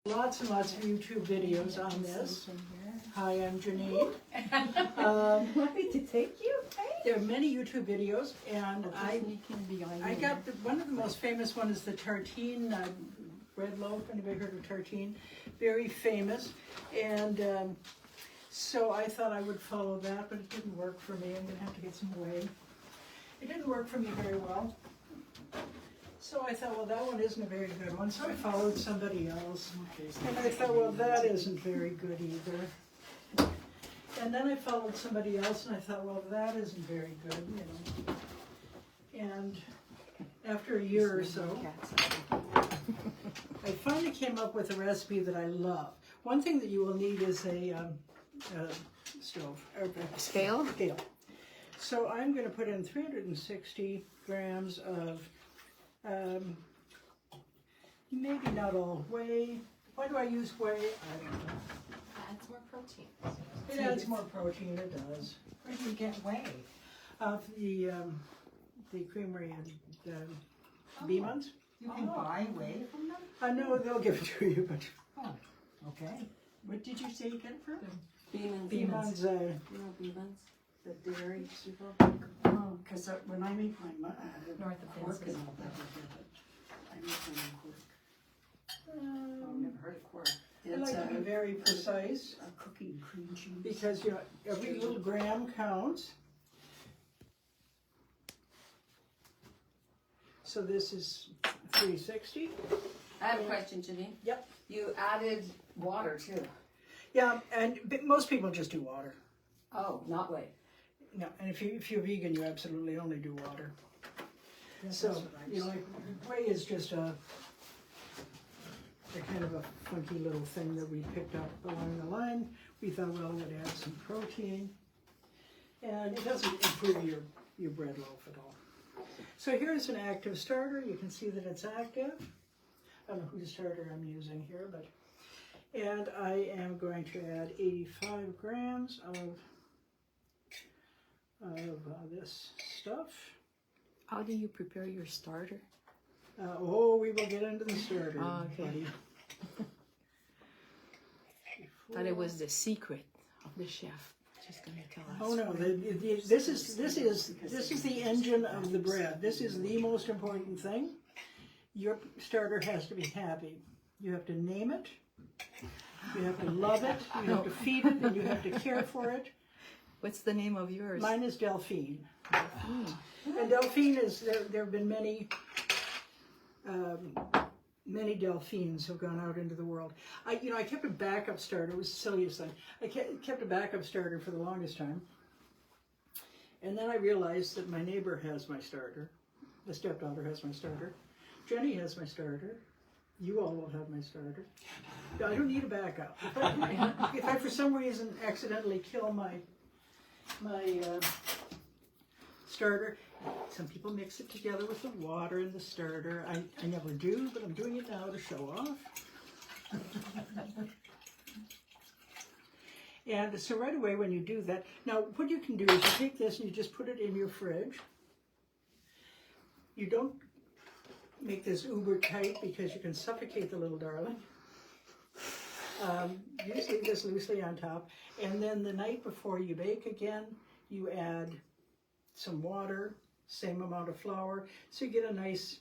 Lots and lots of YouTube videos on this. Hi, I'm Janine. Happy to take you. There are many YouTube videos, and I got one of the most famous one is the tartine bread loaf. Anybody heard of tartine? Very famous, and so I thought I would follow that, but it didn't work for me. I'm going to have to get some whey. It didn't work for me very well. So I thought, well, that one isn't a very good one. So I followed somebody else. And I thought, well, that isn't very good either. And then I followed somebody else, and I thought, well, that isn't very good, you know. And after a year or so, I finally came up with a recipe that I love. One thing that you will need is a stove. Or a Scale? Scale. So I'm going to put in 360 grams of maybe not all whey. Why do I use whey? I don't know. Adds more protein. It adds more protein, it does. Where do you get whey? The creamery and B-Muns. You can buy whey from them? No, they'll give it to you, but... Oh, okay. What did you say you get it from? B-Muns. You know B-Muns? The dairy people? Oh, because when I make my North of Quark and all that, I make my own Quark. I've never heard of Quark. I like to be very precise. A cooking cream cheese. Because, you know, every little gram counts. So this is 360. I have a question, Janine. Yep. You added water too. Yeah, but most people just do water. Oh, not whey. No, and if you're vegan, you absolutely only do water. Yes, So, that's what I you know, like, whey is just a kind of a funky little thing that we picked up along the line. We thought, well, it would add some protein. And it doesn't improve your bread loaf at all. So here's an active starter. You can see that it's active. I don't know whose starter I'm using here, but... And I am going to add 85 grams of this stuff. How do you prepare your starter? We will get into the starter. Oh, okay. Buddy. Thought it was the secret of the chef. She's gonna tell us. Oh no! This is the engine of the bread. This is the most important thing. Your starter has to be happy. You have to name it. You have to love it. You have to feed it, and you have to care for it. What's the name of yours? Mine is Delphine. And Delphine is there have been many Delphines have gone out into the world. I kept a backup starter. It was the silliest thing. I kept a backup starter for the longest time. And then I realized that my neighbor has my starter. The stepdaughter has my starter. Jenny has my starter. You all will have my starter. I don't need a backup. If I for some reason accidentally kill my starter, some people mix it together with the water and the starter. I never do, but I'm doing it now to show off. And so right away when you do that, now what you can do is you take this and you just put it in your fridge. You don't make this uber tight because you can suffocate the little darling. You just leave this loosely on top, and then the night before you bake again, you add some water, same amount of flour, so you get a nice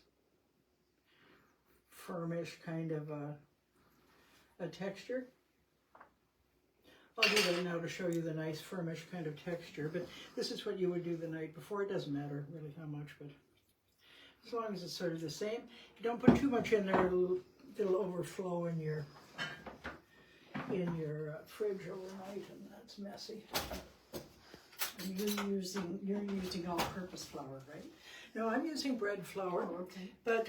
firmish kind of a texture. I'll do that now to show you the nice firmish kind of texture, but this is what you would do the night before. It doesn't matter really how much, but as long as it's sort of the same. If you don't put too much in there, it'll overflow in your fridge overnight, and that's messy. And you're using all-purpose flour, right? No, I'm using bread flour. Oh, okay. But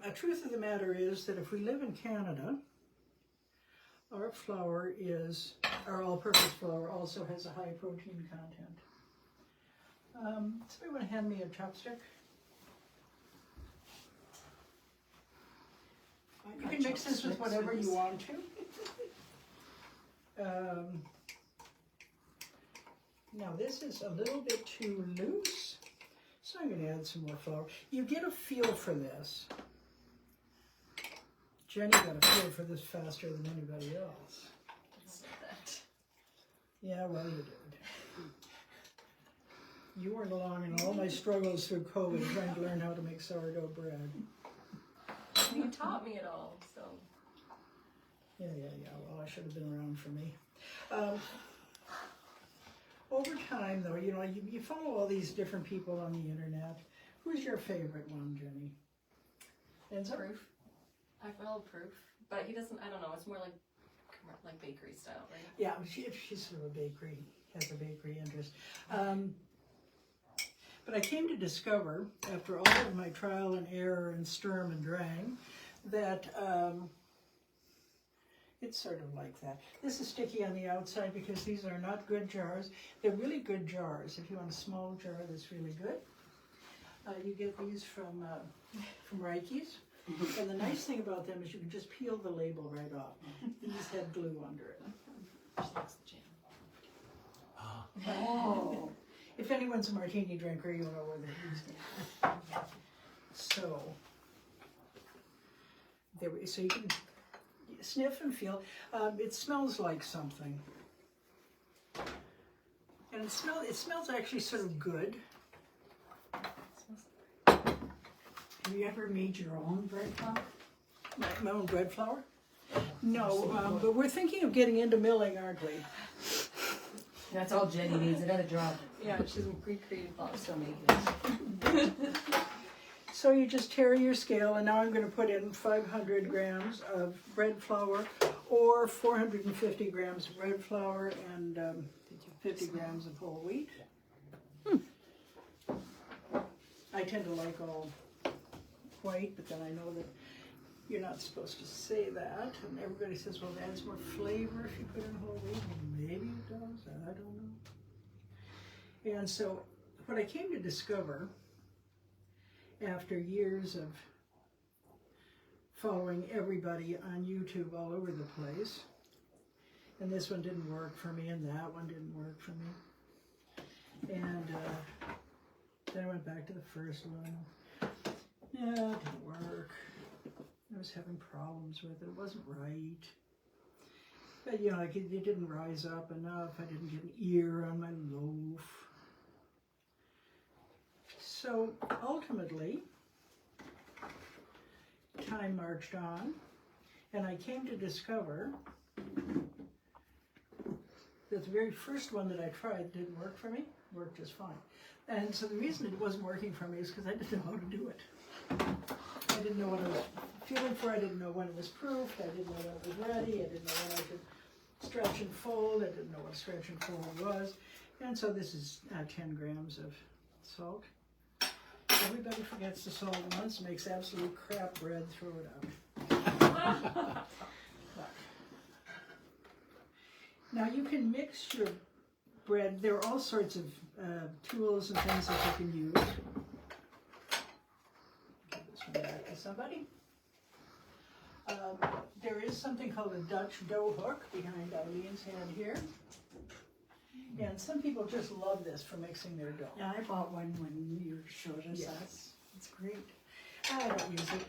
a truth of the matter is that if we live in Canada, our all-purpose flour also has a high protein content. Somebody want to hand me a chopstick? You can mix this with whatever you want to. Now this is a little bit too loose, so I'm going to add some more flour. You get a feel for this Jenny got a feel for this faster than anybody else. Yeah, well, you did. You weren't along in all my struggles through COVID trying to learn how to make sourdough bread. You taught me it all, so. Yeah. Well, I should have been around for me. Over time, though, you know, you follow all these different people on the internet. Who's your favorite one, Jenny? Enzo? Proof. I follow Proof, but he doesn't. I don't know. It's more like bakery style, right? Yeah, she's sort of a bakery, has a bakery interest. But I came to discover, after all of my trial and error and sturm and drang, that it's sort of like that. This is sticky on the outside because these are not good jars. They're really good jars. If you want a small jar that's really good, you get these from Reiki's. And the nice thing about them is you can just peel the label right off. These have glue under it. Oh. If anyone's a martini drinker, you'll know where they're used. So, so you can sniff and feel. It smells like something, and it smells actually sort of good. Have you ever made your own bread flour? My own bread flour? No, but we're thinking of getting into milling, aren't we? That's all Jenny needs, another job. Yeah, she's a Greek creative flower. So many. So you just tear your scale, and now I'm going to put in 500 grams of bread flour, or 450 grams of bread flour, and 50 grams of whole wheat. I tend to like all white, but then I know that you're not supposed to say that, and everybody says, well, it adds more flavor if you put in whole wheat. Well, maybe it does, I don't know. And so what I came to discover after years of following everybody on YouTube all over the place, and this one didn't work for me, and that one didn't work for me, and then I went back to the first one. Yeah, it didn't work. I was having problems with it. It wasn't right. But, you know, like it didn't rise up enough. I didn't get an ear on my loaf. So, ultimately, time marched on, and I came to discover that the very first one that I tried didn't work for me. Worked just fine. And so the reason it wasn't working for me is because I didn't know how to do it. I didn't know what I was feeling for. I didn't know when it was proofed. I didn't know when it was ready. I didn't know when I could stretch and fold. I didn't know what stretch and fold was. And so this is 10 grams of salt. Everybody forgets the salt once, makes absolute crap bread, throw it out. Now you can mix your bread. There are all sorts of tools and things that you can use. Give this one back to somebody. There is something called a Dutch dough hook behind Eileen's hand here. And some people just love this for mixing their dough. Yeah, I bought one when you showed us that. Yes, it's great. I don't use it.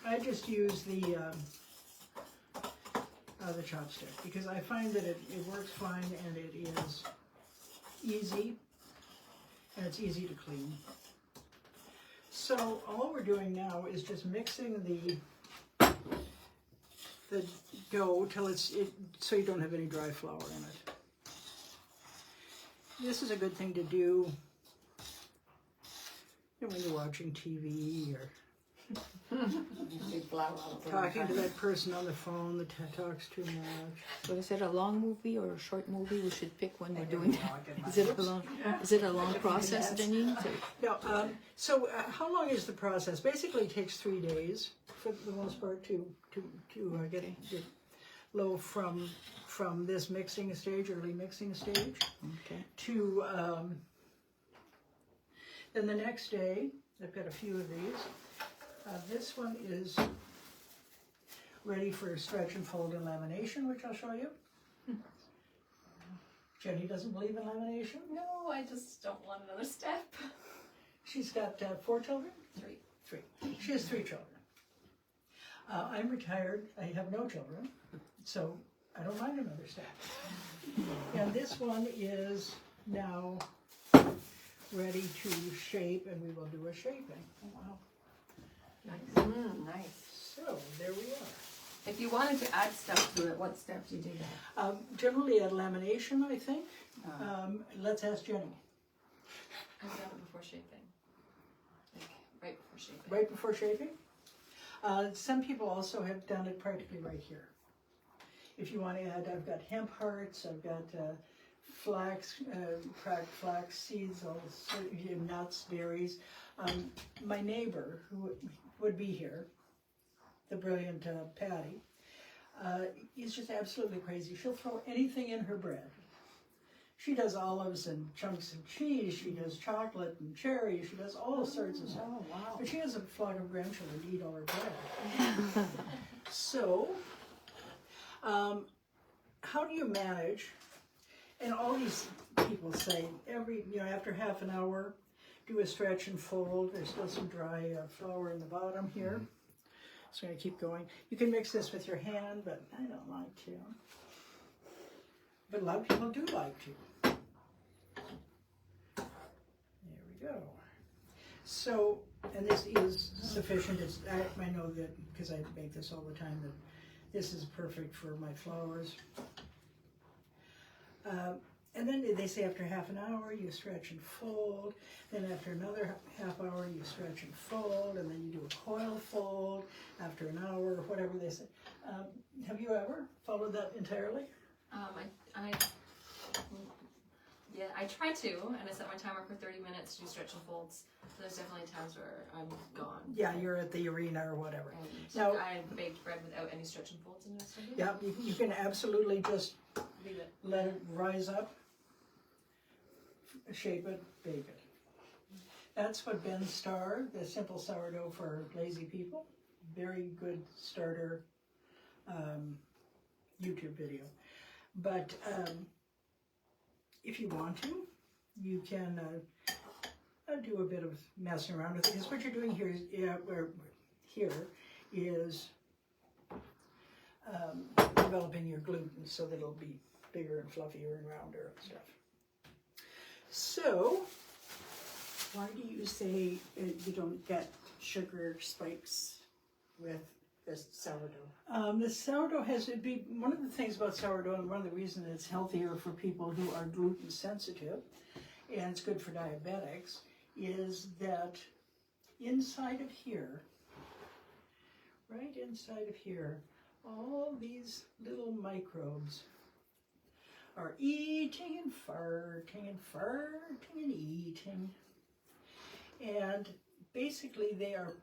I just use the chopstick because I find that it works fine and it is easy and it's easy to clean. So all we're doing now is just mixing the dough till so you don't have any dry flour in it. This is a good thing to do when you're watching TV or talking to that person on the phone that talks too much. So is it a long movie or a short movie? We should pick when we're doing that. Is it a long process, Denise? No, how long is the process? Basically it takes 3 days for the most part to get the loaf from this mixing stage, early mixing stage, Okay. to then the next day, I've got a few of these. This one is ready for stretch and fold and lamination, which I'll show you. Jenny doesn't believe in lamination. No, I just don't want another step. She's got 4 children? 3. 3. She has 3 children. I'm retired. I have no children, so I don't mind another staff. And this one is now ready to shape, and we will do a shaping. Oh, wow. Nice. Nice. So there we are. If you wanted to add stuff to it, what steps you do that? Generally at lamination, I think. Let's ask Jenny. I've done it before shaping. Like, right before shaping. Right before shaping? Some people also have done it practically right here. If you want to add, I've got hemp hearts, I've got flax, cracked flax seeds, all nuts, berries. My neighbor, who would be here, the brilliant Patty, is just absolutely crazy. She'll throw anything in her bread. She does olives and chunks of cheese, she does chocolate and cherry, she does all sorts of stuff. Oh, wow. But she has a flock of grandchildren to eat all her bread. So, how do you manage, and all these people say, after half an hour, do a stretch and fold. There's still some dry flour in the bottom here. So I'm going to keep going. You can mix this with your hand, but I don't like to. But a lot of people do like to. There we go. So, and this is sufficient. I know that, because I make this all the time, that this is perfect for my flowers. And then they say after half an hour you stretch and fold. Then after another half hour you stretch and fold, and then you do a coil fold after an hour, whatever they say. Have you ever followed that entirely? I try to, and I set my timer for 30 minutes to do stretch and folds. So there's definitely times where I'm gone. Yeah, you're at the arena or whatever. And Now, I baked bread without any stretch and folds in it. yeah, you can absolutely just Leave it. let it rise up, shape it, bake it. That's what Ben's Star, the simple sourdough for lazy people. Very good starter YouTube video. But if you want to, you can do a bit of messing around with it. Because what you're doing here is developing your gluten so that it'll be bigger and fluffier and rounder and stuff. So, Why do you say you don't get sugar spikes with this sourdough? The sourdough one of the things about sourdough, and one of the reasons it's healthier for people who are gluten sensitive, and it's good for diabetics, is that inside of here, right inside of here, all these little microbes are eating and farting and farting and eating. And basically they are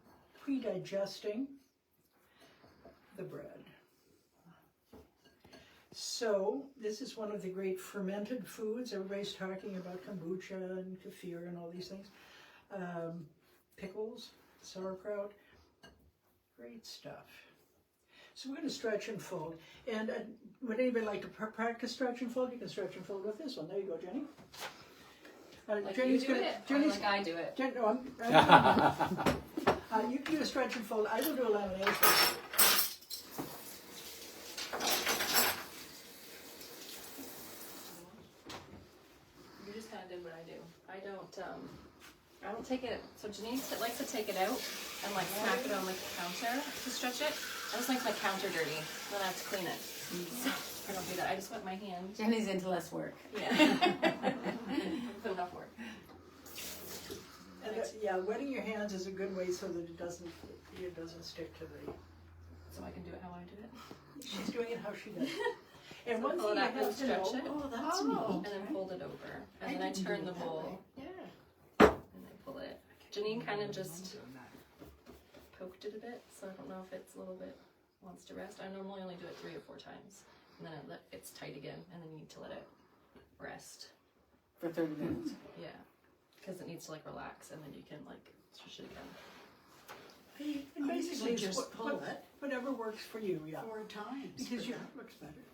pre-digesting the bread. So this is one of the great fermented foods. Everybody's talking about kombucha and kefir and all these things. Pickles, sauerkraut, great stuff. So we're going to stretch and fold. And would anybody like to practice stretch and fold? You can stretch and fold with this one. There you go, Jenny. Like Jenny's you do it, or like I do it. You can do a stretch and fold. I will do a lamination. You just kind of did what I do. I don't take it. So Janine likes to take it out and like smack it on like the counter to stretch it. I just like my counter dirty. Then I have to clean it. So I don't do that. I just wet my hand. Jenny's into less work. Yeah. Put enough work. And yeah, wetting your hands is a good way so that it doesn't stick to the. So I can do it how I do it. She's doing it how she does. And So one pull thing it I up have and to know. stretch it. Oh, that's neat. And then fold it over. And then I didn't turn do the it that bowl. way. Yeah. And I pull it. Janine kind of just poked it a bit, so I don't know if it's a little bit wants to rest. I normally only do it 3 or 4 times, and then it's tight again, and then you need to let it rest. For 30 minutes. Yeah, because it needs to like relax, and then you can like stretch it again. And basically, just pull it whatever works for you. Yeah. 4 times. Because but that looks better.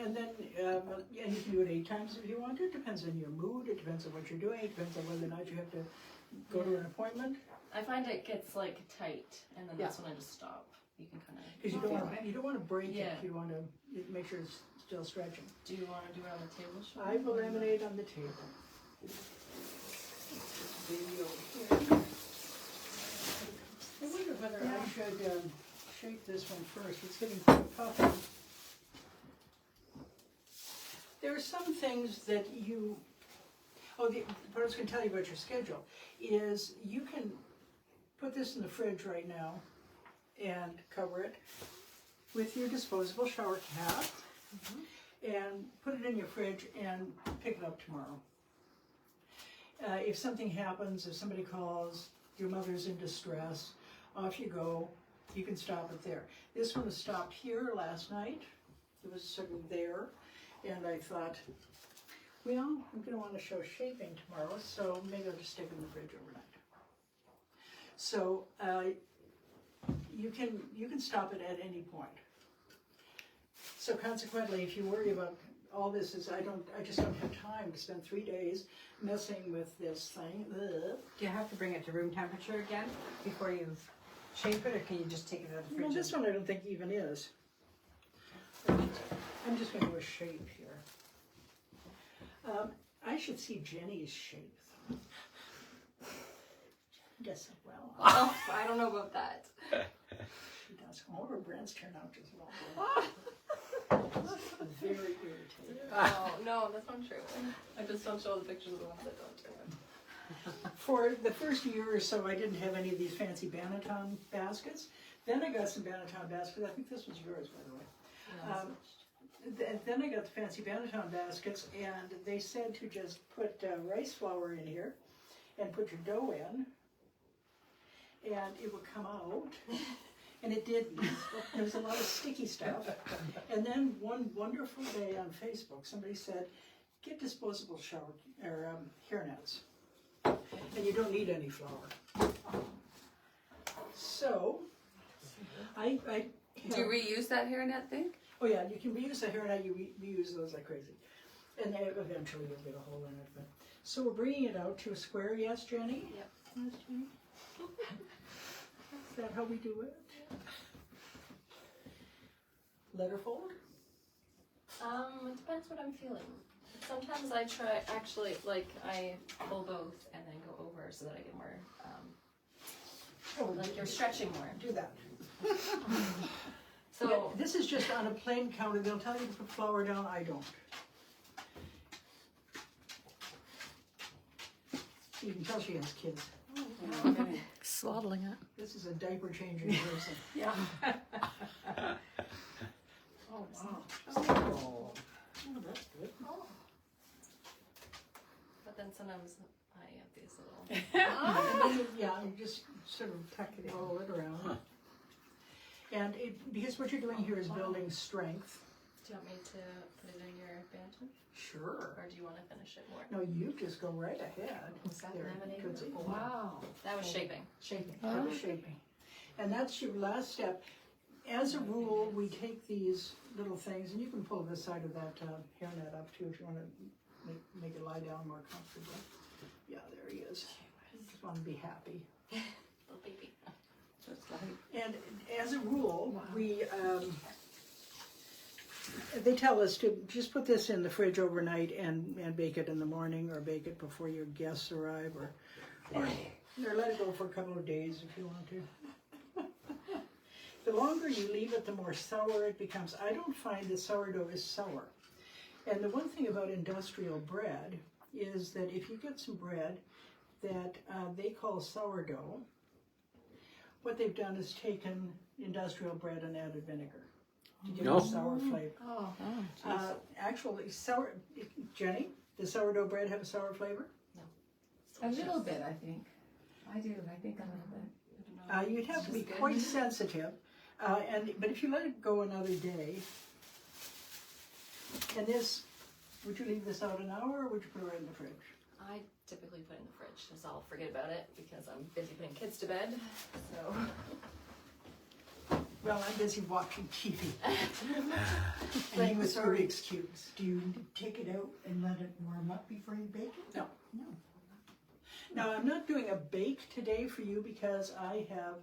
And then and you can do it 8 times if you want to. It depends on your mood. It depends on what you're doing. It depends on whether or not you have to go to an appointment. I find it gets like tight, and then that's when I just stop. You can kind of. Because you don't want to break it. You want to make sure it's still stretching. Do you want to do it on the table? I will laminate on the table. Video here. I wonder whether I should shape this one first. It's getting quite puffy. There are some things that you. What I was going to tell you about your schedule is you can put this in the fridge right now and cover it with your disposable shower cap and put it in your fridge and pick it up tomorrow. If something happens, if somebody calls, your mother's in distress, off you go, you can stop it there. This one was stopped here last night. It was sort of there, and I thought, well, I'm going to want to show shaping tomorrow, so maybe I'll just stick it in the fridge overnight. So you can stop it at any point. So consequently, if you worry about all this, I just don't have time to spend 3 days messing with this thing. Ugh. Do you have to bring it to room temperature again before you shape it, or can you just take it out of the fridge? No, this one I don't think even is. I'm just going to do a shape here. I should see Jenny's shape. She does so well. Oh, I don't know about that. She does. All her brands turn out just well. Very irritating. Oh, no, that's not true. I just don't show the pictures of the ones that don't turn out. For the first year or so, I didn't have any of these fancy Banneton baskets. Then I got some Banneton baskets. I think this was yours, by the way. Then I got the fancy Banneton baskets, and they said to just put rice flour in here and put your dough in, and it would come out. And it did. There was a lot of sticky stuff. And then one wonderful day on Facebook, somebody said, get disposable hairnets. And you don't need any flour. So, I Do you reuse that hairnet thing? oh yeah, you can reuse the hairnet, you reuse those like crazy. And then eventually you'll get a hole in it. But. So we're bringing it out to a square, yes, Jenny? Yep. Yes, Jenny? Is that how we do it? Letter fold? It depends what I'm feeling. Sometimes I try, actually, like, I pull both and then go over so that I get more, like you're stretching more. Do that. So, Yeah, this is just on a plain counter. They'll tell you to put flour down. I don't. You can tell she has kids. Swaddling it. This is a diaper changing person. yeah. Oh, wow. Oh, that's good. But then sometimes I have these little, Yeah, you just sort of tuck it, roll it around. And because what you're doing here is building strength. do you want me to put it in your bantam? Sure. Or do you want to finish it more? No, you just go right ahead. Was that There, laminated? good. Wow. That was shaping. Shaping, that was shaping. And that's your last step. As a rule, we take these little things, and you can pull the side of that hairnet up too if you want to make it lie down more comfortably. Yeah, there he is. Just want to be happy. Little baby. And as a rule, they tell us to just put this in the fridge overnight and bake it in the morning, or bake it before your guests arrive, or let it go for a couple of days if you want to. The longer you leave it, the more sour it becomes. I don't find that sourdough is sour. And the one thing about industrial bread is that if you get some bread that they call sourdough, what they've done is taken industrial bread and added vinegar to give it a sour flavor. Actually, Jenny, does sourdough bread have a sour flavor? A little bit, I think. I do. I think a little bit. You'd have to be quite sensitive, but if you let it go another day, and this, would you leave this out an hour, or would you put it right in the fridge? I typically put it in the fridge because I'll forget about it because I'm busy putting kids to bed. So. Well, I'm busy watching TV, playing with Rubik's cubes. Do you take it out and let it warm up before you bake it? No. Now, I'm not doing a bake today for you because I have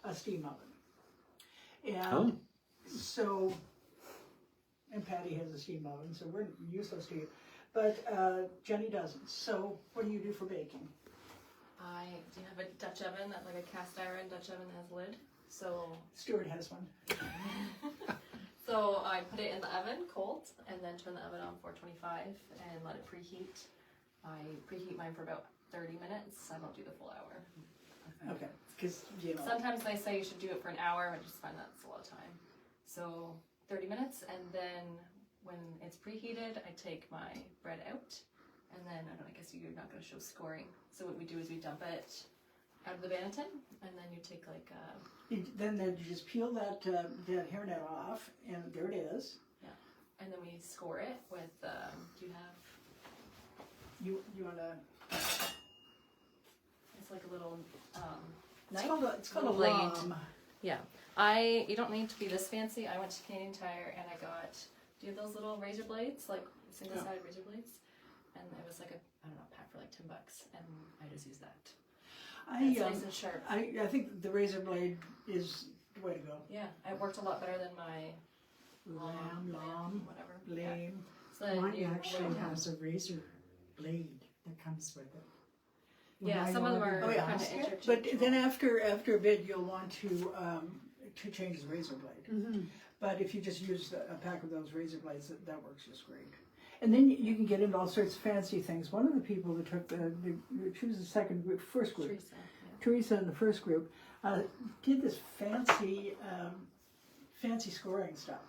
a steam oven. And so, and Patty has a steam oven, so we're useless to you. But Jenny doesn't. So what do you do for baking? Do you have a Dutch oven, like a cast iron Dutch oven that has a lid? So Stuart has one. So I put it in the oven cold and then turn the oven on 425 and let it preheat. I preheat mine for about 30 minutes. I don't do the full hour. Okay, because you know. Sometimes they say you should do it for an hour. I just find that's a lot of time. So 30 minutes, and then when it's preheated, I take my bread out, and then I guess you're not going to show scoring. So what we do is we dump it out of the Banneton, and then you take like Then you just peel that hairnet off, and there it is. yeah, and then we score it with. Do you have? You want to? It's like a little It's knife. called a blade. lame. Yeah, you don't need to be this fancy. I went to Canadian Tire and I got. Do you have those little razor blades, like single-sided razor blades? And it was like a pack for like $10, and I just use that. It's nice and sharp. I think the razor blade is the way to go. Yeah, it worked a lot better than my Lamb, whatever. lame. Yeah. So then Mine you actually would- has a razor blade that comes with it. When Yeah, I some of them are ordered kind it, of interchangeable. But then after a bit, you'll want to change the razor blade. But if you just use a pack of those razor blades, that works just great. And then you can get into all sorts of fancy things. One of the people that took she was the first group. Teresa in the first group did this fancy scoring stuff.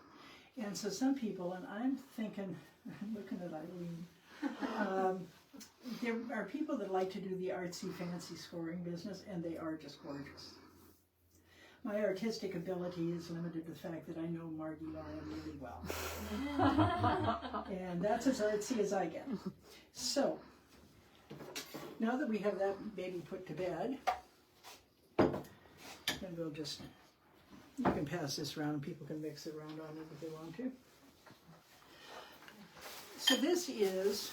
And so some people, and I'm thinking, looking at Eileen, there are people that like to do the artsy, fancy scoring business, and they are just gorgeous. My artistic ability is limited to the fact that I know Margie Lyon really well. And that's as artsy as I get. So, now that we have that baby put to bed, then we'll just, you can pass this around and people can mix it around on it if they want to. So this is,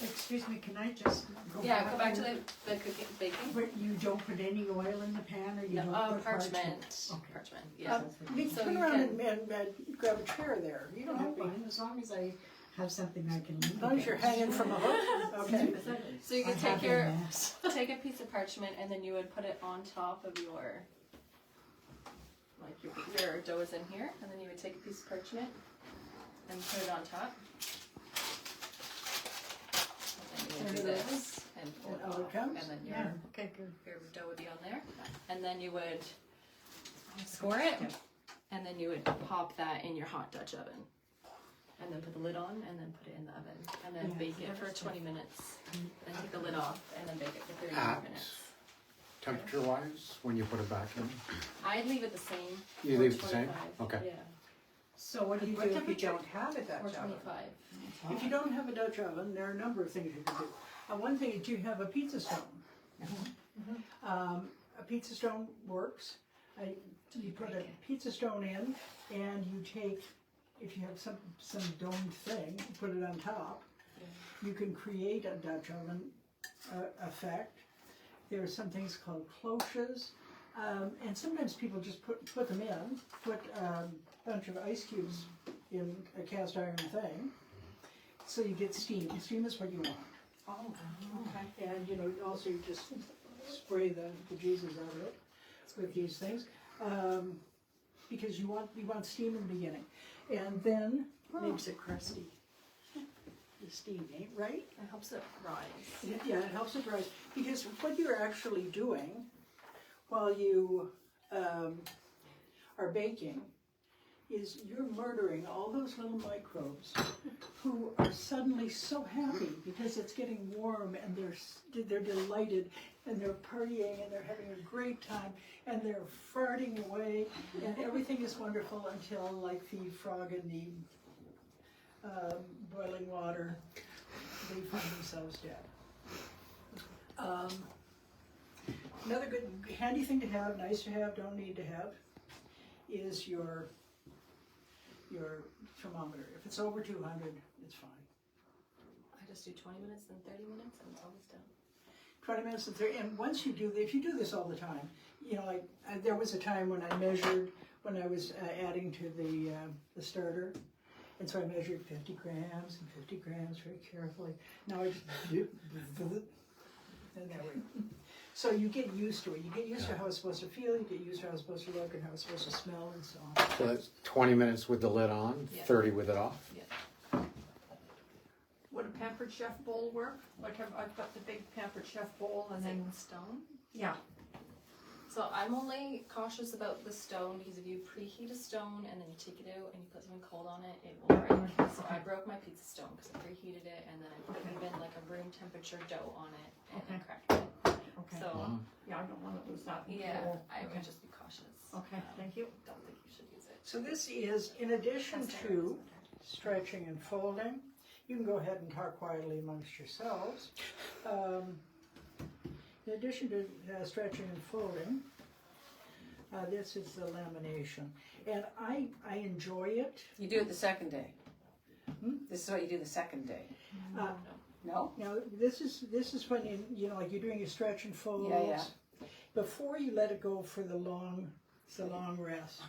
Excuse me, can I just go go back to the cooking, baking. But you don't put any oil in the pan, or you don't put Parchment. Okay. Parchment, yeah. you So turn you around can- and grab a chair there. You don't have to be, Fine, as long as I have something I can eat. as long as you're hanging from a hook. Okay. So you I can take have a mess. take a piece of parchment and then you would put it on top of your, like your dough is in here, and then you would take a piece of parchment and put it on top. And then you would do this and pull it And out off, it comes? and then Yeah, okay, good. your dough would be on there, and then you would score it, and then you would pop that in your hot Dutch oven, and then put the lid on, and then put it in the oven, and then bake it for 20 minutes, then take the lid off, and then bake it for 30 more minutes. Temperature-wise, when you put it back in? I'd leave it the same. You leave it the same? 425, Okay. Yeah, So what do you do if you don't have a Dutch oven? 425. If you don't have a Dutch oven, there are a number of things you can do. One thing is you have a pizza stone. A pizza stone works. You put a pizza stone in, and you take, if you have some domed thing, you put it on top. You can create a Dutch oven effect. There are some things called cloches, and sometimes people just put them in, put a bunch of ice cubes in a cast iron thing, so you get steam. Steam is what you want. Oh, okay. And you know, also you just spray the Jesus out of it with these things, because you want steam in the beginning, and then Makes it crusty. The steam, ain't right? It helps it rise. yeah, it helps it rise. Because what you're actually doing while you are baking is you're murdering all those little microbes who are suddenly so happy because it's getting warm, and they're delighted, and they're partying, and they're having a great time, and they're farting away, and everything is wonderful until, like the frog in the boiling water, they find themselves dead. Another good, handy thing to have, nice to have, don't need to have, is your thermometer. If it's over 200, it's fine. I just do 20 minutes, then 30 minutes, and it's almost done. 20 minutes and 30, and once you do, if you do this all the time, you know, like, there was a time when I measured, when I was adding to the starter, and so I measured 50 grams and 50 grams very carefully. Now I just do, and there we go. So you get used to it. You get used to how it's supposed to feel, you get used to how it's supposed to look, and how it's supposed to smell, and so on. So that's 20 minutes with the lid on, Yeah. 30 with it off. Would a Pampered Chef bowl work? Like I've got the big Pampered Chef bowl and then, stone. yeah. So I'm only cautious about the stone because if you preheat a stone and then you take it out and you put something cold on it, it will break. So I broke my pizza stone because I preheated it and then I put even like a room temperature dough on it and then cracked it. Okay. So Wow. Yeah, I don't want to lose that. yeah, I Okay. would just be cautious. Okay, thank you. Don't think you should use it. So this is, in addition to stretching and folding, you can go ahead and talk quietly amongst yourselves. In addition to stretching and folding, this is the lamination. And I enjoy it. You do it the second day. Hmm? This is what you do the second day. Uh, No? Now, this is when you know, like you're doing your stretch and folds. Yeah. Before you let it go for the long rest.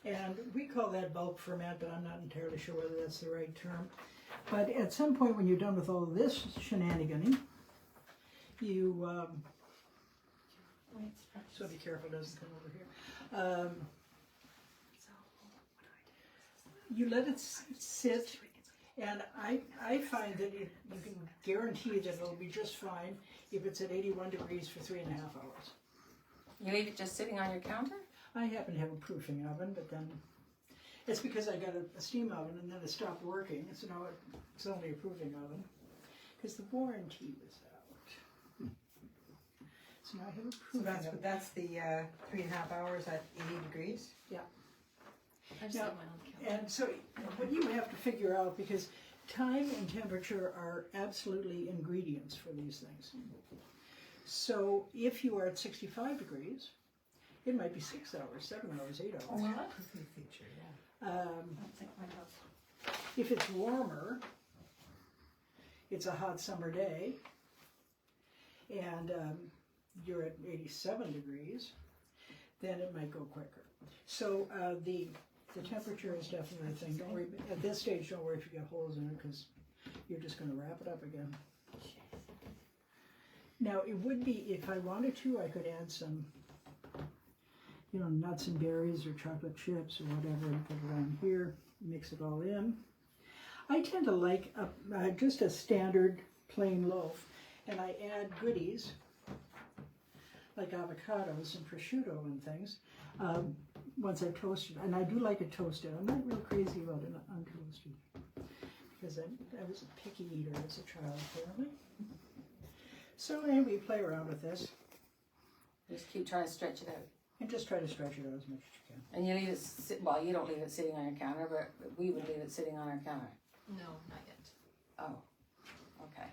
And we call that bulk ferment, but I'm not entirely sure whether that's the right term. But at some point when you're done with all of this shenaniganing, you, so be careful it doesn't come over here. You let it sit, and I find that you can guarantee that it'll be just fine if it's at 81 degrees for 3.5 hours. You leave it just sitting on your counter? I happen to have a proofing oven, but then it's because I got a steam oven and then it stopped working, so now it's only a proofing oven because the warranty was out. So now I have a So proofing oven. that's the 3.5 hours at 80 degrees? Yeah. I just Now, have mine on the counter. and so what you have to figure out, because time and temperature are absolutely ingredients for these things. So if you are at 65 degrees, it might be 6 hours, 7 hours, 8 hours. Cooking feature, yeah. If it's warmer, it's a hot summer day, and you're at 87 degrees, then it might go quicker. So the temperature is definitely a thing. Don't worry, at this stage, don't worry if you get holes in it, because you're just going to wrap it up again. Now, it would be, if I wanted to, I could add some, you know, nuts and berries or chocolate chips or whatever, and put it on here, mix it all in. I tend to like just a standard plain loaf, and I add goodies like avocados and prosciutto and things once I toast it. And I do like it toasted. I'm not real crazy about it untoasted because I was a picky eater as a child, apparently. So anyway, play around with this Just keep trying to stretch it out. and just try to stretch it out as much as you can. And you leave it well, you don't leave it sitting on your counter, but we would leave it sitting on our counter. No, not yet. Oh, okay.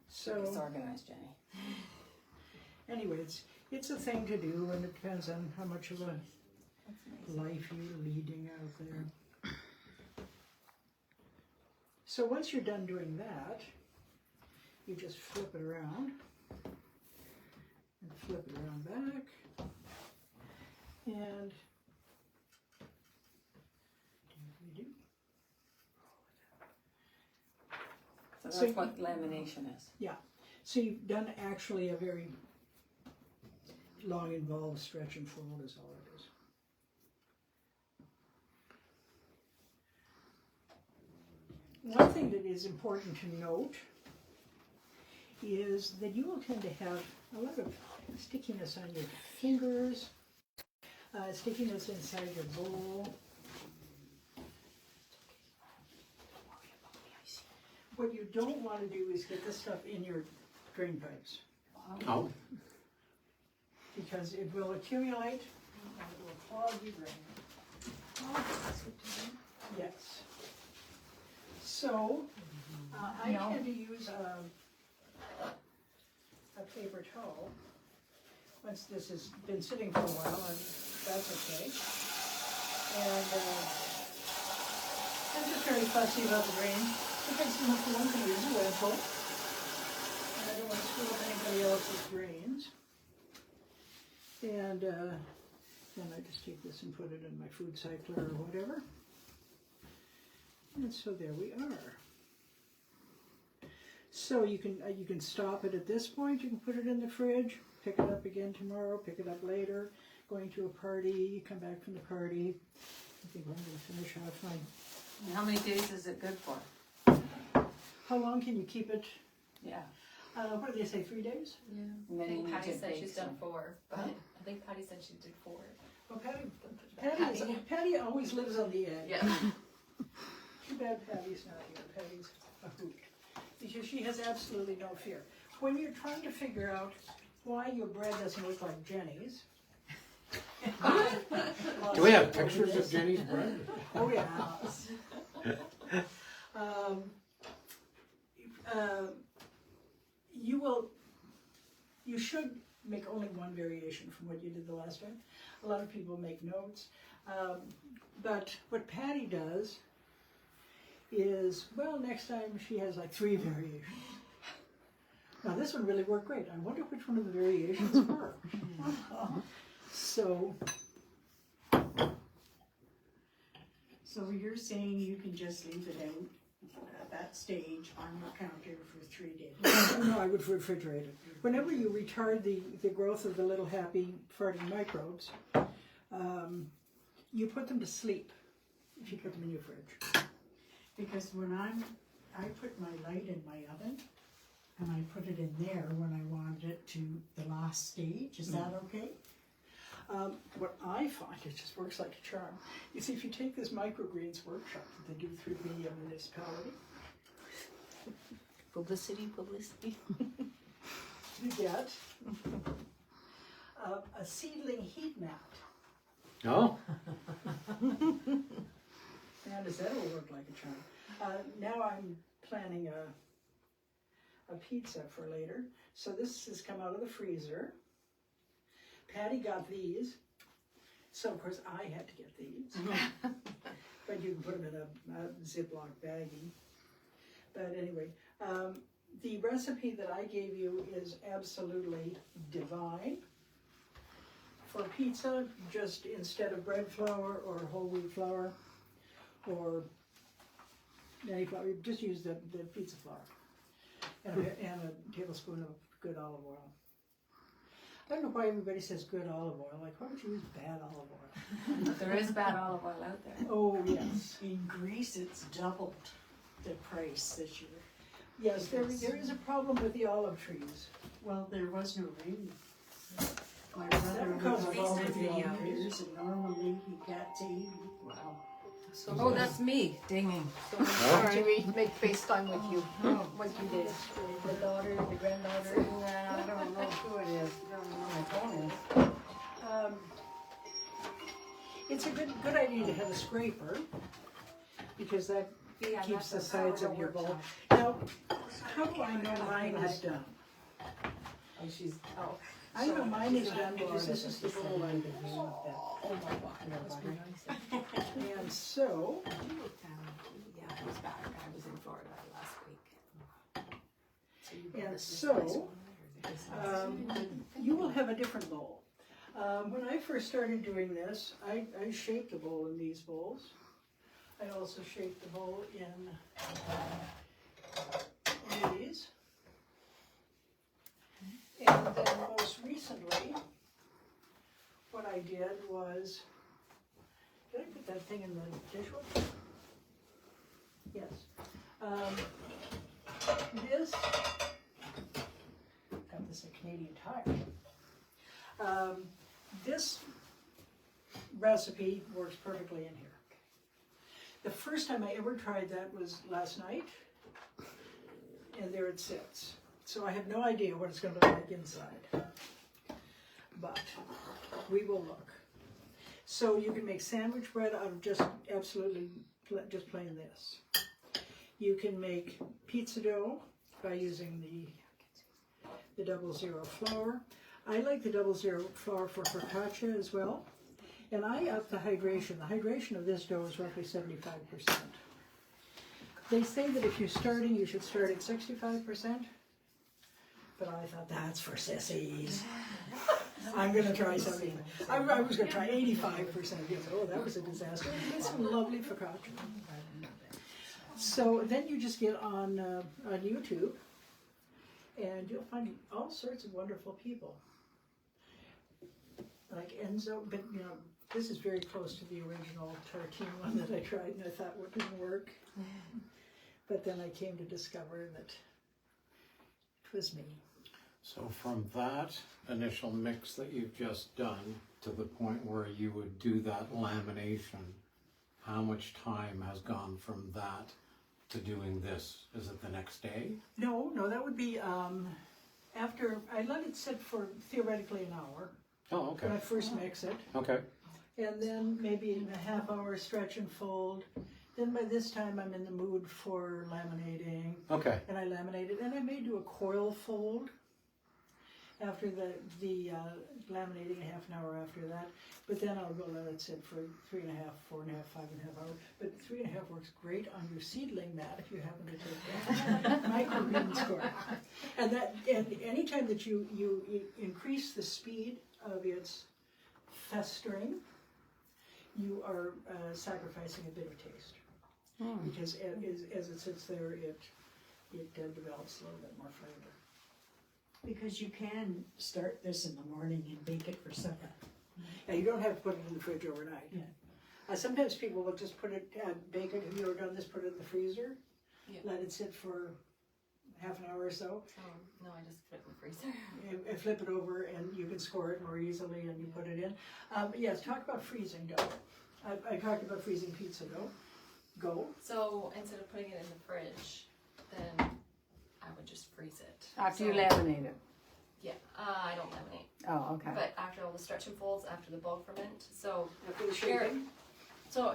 So It's organized, Jenny. anyway, it's a thing to do, and it depends on how much of a life you're leading out there. So once you're done doing that, you just flip it around and flip it around back, and So So that's you- what lamination is. so you've done actually a very long, involved stretch and fold is all it is. One thing that is important to note is that you will tend to have a lot of stickiness on your fingers, stickiness inside your bowl. What you don't want to do is get this stuff in your drain pipes, Oh, because it will accumulate and it will clog your drain. Yes. So, I tend to use a paper towel once this has been sitting for a while, and that's okay. And I'm just very fussy about the drain. If it's enough for one thing, use a web bowl. And I don't want to screw up anybody else's grains. And then I just take this and put it in my food cycler or whatever. And so there we are. So you can stop it at this point. You can put it in the fridge, pick it up again tomorrow, pick it up later. Going to a party, you come back from the party. I think I'm going to finish off my. And how many days is it good for? How long can you keep it? Yeah. What do they say? 3 days? Yeah. And I then think you Patty take said she's breaks done and- 4, but Huh? I think Patty said she did 4. Well, Patty always lives on the edge. Yeah. Too bad Patty's not here. Patty's a hoot. Because she has absolutely no fear. When you're trying to figure out why your bread doesn't look like Jenny's. Do we have pictures of Jenny's bread? Oh, yeah. You should make only one variation from what you did the last time. A lot of people make notes. But what Patty does is, well, next time she has like 3 variations. Now this one really worked great. I wonder which one of the variations were. So you're saying you can just leave it out at that stage on your counter for 3 days? no, I would refrigerate it. Whenever you retard the growth of the little happy farting microbes, you put them to sleep if you put them in your fridge. Because when I put my light in my oven, and I put it in there when I wanted it to the last stage. Is that okay? What I find, it just works like a charm. You see, if you take this microgreens workshop that they do through the municipality, Publicity. you get a seedling heat mat. Oh, And does that will work like a charm. Now I'm planning a pizza for later. So this has come out of the freezer. Patty got these. So of course I had to get these. But you can put them in a Ziploc baggie. But anyway, the recipe that I gave you is absolutely divine. For pizza, just instead of bread flour or whole wheat flour or any flour, you just use the pizza flour and a tablespoon of good olive oil. I don't know why everybody says good olive oil. Like, why would you use bad olive oil? There is bad olive oil out there. Oh, yes. In Greece, it's doubled the price this year. Yes, there is a problem with the olive trees. Well, there was no rain. My brother because of all was the over olive trees. years, and normally he gets 80. Wow. Oh, that's me dinging. So sorry, we make FaceTime with you. What you did. The daughter, the granddaughter. Nah, I don't know who it is. I don't know where my phone is. It's a good idea to have a scraper because that Yeah, keeps that's the a sides of your sourdough bowl. workshop. Now, how do I know mine is done? Oh, she's, oh. I know mine is done because this is the bowl I use. Oh my God. And so, Yeah, I was back. I was in Florida last week. and so, you will have a different bowl. When I first started doing this, I shaped the bowl in these bowls. I also shaped the bowl in these. And then most recently, what I did was, did I put that thing in the dishwasher? Yes. This, got this at Canadian Tire. This recipe works perfectly in here. The first time I ever tried that was last night, and there it sits. So I have no idea what it's going to look like inside, but we will look. So you can make sandwich bread out of just absolutely just plain this. You can make pizza dough by using the 00 flour. I like the 00 flour for focaccia as well. And I up the hydration. The hydration of this dough is roughly 75%. They say that if you're starting, you should start at 65%. but I thought, that's for sissies. I'm gonna try 75. I was gonna try 85%. Yes, oh, that was a disaster. It's some lovely focaccia. So then you just get on YouTube, and you'll find all sorts of wonderful people. Like Enzo, but you know, this is very close to the original tartine one that I tried and I thought it didn't work. But then I came to discover that it was me. So from that initial mix that you've just done to the point where you would do that lamination, how much time has gone from that to doing this? Is it the next day? No, that would be after I let it sit for theoretically an hour. Oh, okay. When I first mix it. Okay. And then maybe a half hour stretch and fold. Then by this time I'm in the mood for laminating. Okay. And I laminate it. And I may do a coil fold after the laminating, half an hour after that. But then I'll go let it sit for 3.5, 4.5, 5.5 hours. But 3.5 works great on your seedling mat if you happen to take that microgreen score. And anytime that you increase the speed of its festering, you are sacrificing a bit of taste. Because as it sits there, it develops a little bit more flavor. Because you can start this in the morning and bake it for supper. Yeah, you don't have to put it in the fridge overnight. Yeah. Sometimes people will just put it, bake it. Have you ever done this? Put it in the freezer, let it sit for half an hour or so. No, I just put it in the freezer. And flip it over, and you can score it more easily, and you put it in. Yes, talk about freezing dough. I talked about freezing pizza dough. Go. So instead of putting it in the fridge, then I would just freeze it. After So- you laminate it. Yeah, I don't laminate. Oh, okay. But after all the stretch and folds, after the bulk ferment, so After the shaping. So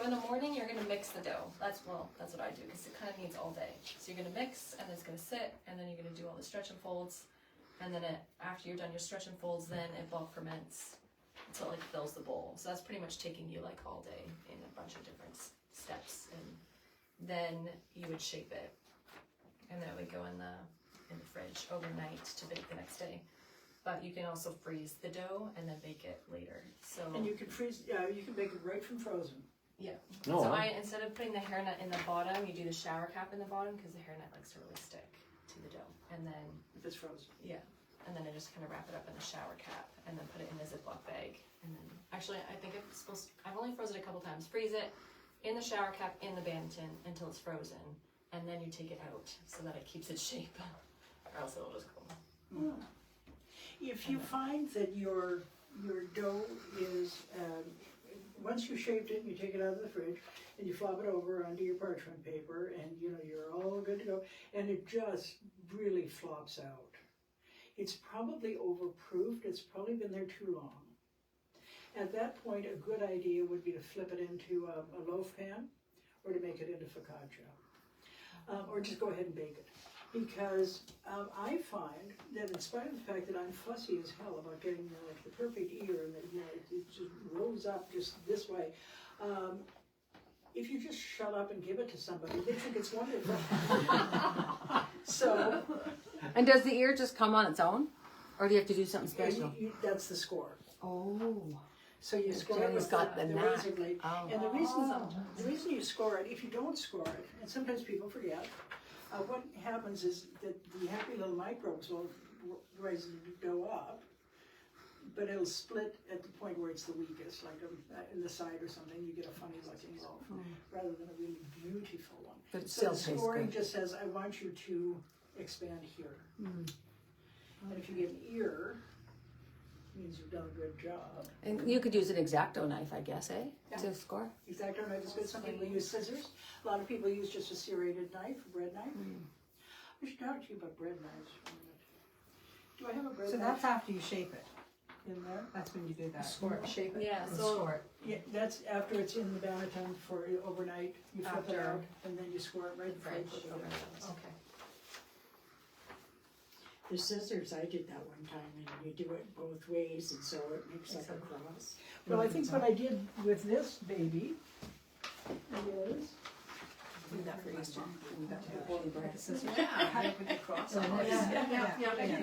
in the morning you're gonna mix the dough. That's what I do because it kind of needs all day. So you're gonna mix and it's gonna sit and then you're gonna do all the stretch and folds, and then after you're done your stretch and folds, then it bulk ferments until it like fills the bowl. So that's pretty much taking you like all day in a bunch of different steps, and then you would shape it, and then it would go in the fridge overnight to bake the next day. But you can also freeze the dough and then bake it later. So And you can freeze. You can bake it right from frozen. yeah. Oh, So wow. instead of putting the hairnet in the bottom, you do the shower cap in the bottom because the hairnet likes to really stick to the dough. And then If it's frozen. and then I just kind of wrap it up in the shower cap and then put it in a Ziploc bag. And then actually, I think I've only frozen it a couple times. Freeze it in the shower cap in the Banton until it's frozen, and then you take it out so that it keeps its shape, or else it'll just go. If you find that your dough is, once you shaped it, you take it out of the fridge and you flop it over onto your parchment paper, and you know you're all good to go, and it just really flops out. It's probably overproofed. It's probably been there too long. At that point, a good idea would be to flip it into a loaf pan, or to make it into focaccia, or just go ahead and bake it. Because I find that in spite of the fact that I'm fussy as hell about getting like the perfect ear and that it just rose up just this way, if you just shut up and give it to somebody, they think it's wonderful. So And does the ear just come on its own? Or do you have to do something special? That's the score. Oh. So you score it Jenny's with got the knack. razor blade. Oh. And the reason you score it, if you don't score it, and sometimes people forget, what happens is that the happy little microbes will raise the dough up, but it'll split at the point where it's the weakest, like in the side or something. You get a funny looking loaf rather than a really beautiful one. But it So still the tastes scoring good. just says, I want you to expand here. And if you get an ear, it means you've done a good job. And you could use an X-Acto knife, I guess, eh? Yeah. To score. X-Acto knife is good. Some people use scissors. A lot of people use just a serrated knife, a bread knife. I should talk to you about bread knives for a minute. Do I have a bread So knife that's after you shape it. in there? That's when you do that. Score it. Shape it. Yeah, and so- score it. Yeah, that's after it's in the Banneton for overnight. You flip it After- out and then you score it right before you Fridge put it overnight. in. Okay. The scissors, I did that one time, and you do it both ways, and so it makes like a cross. Well, I think what I did with this baby is Do that for Easter.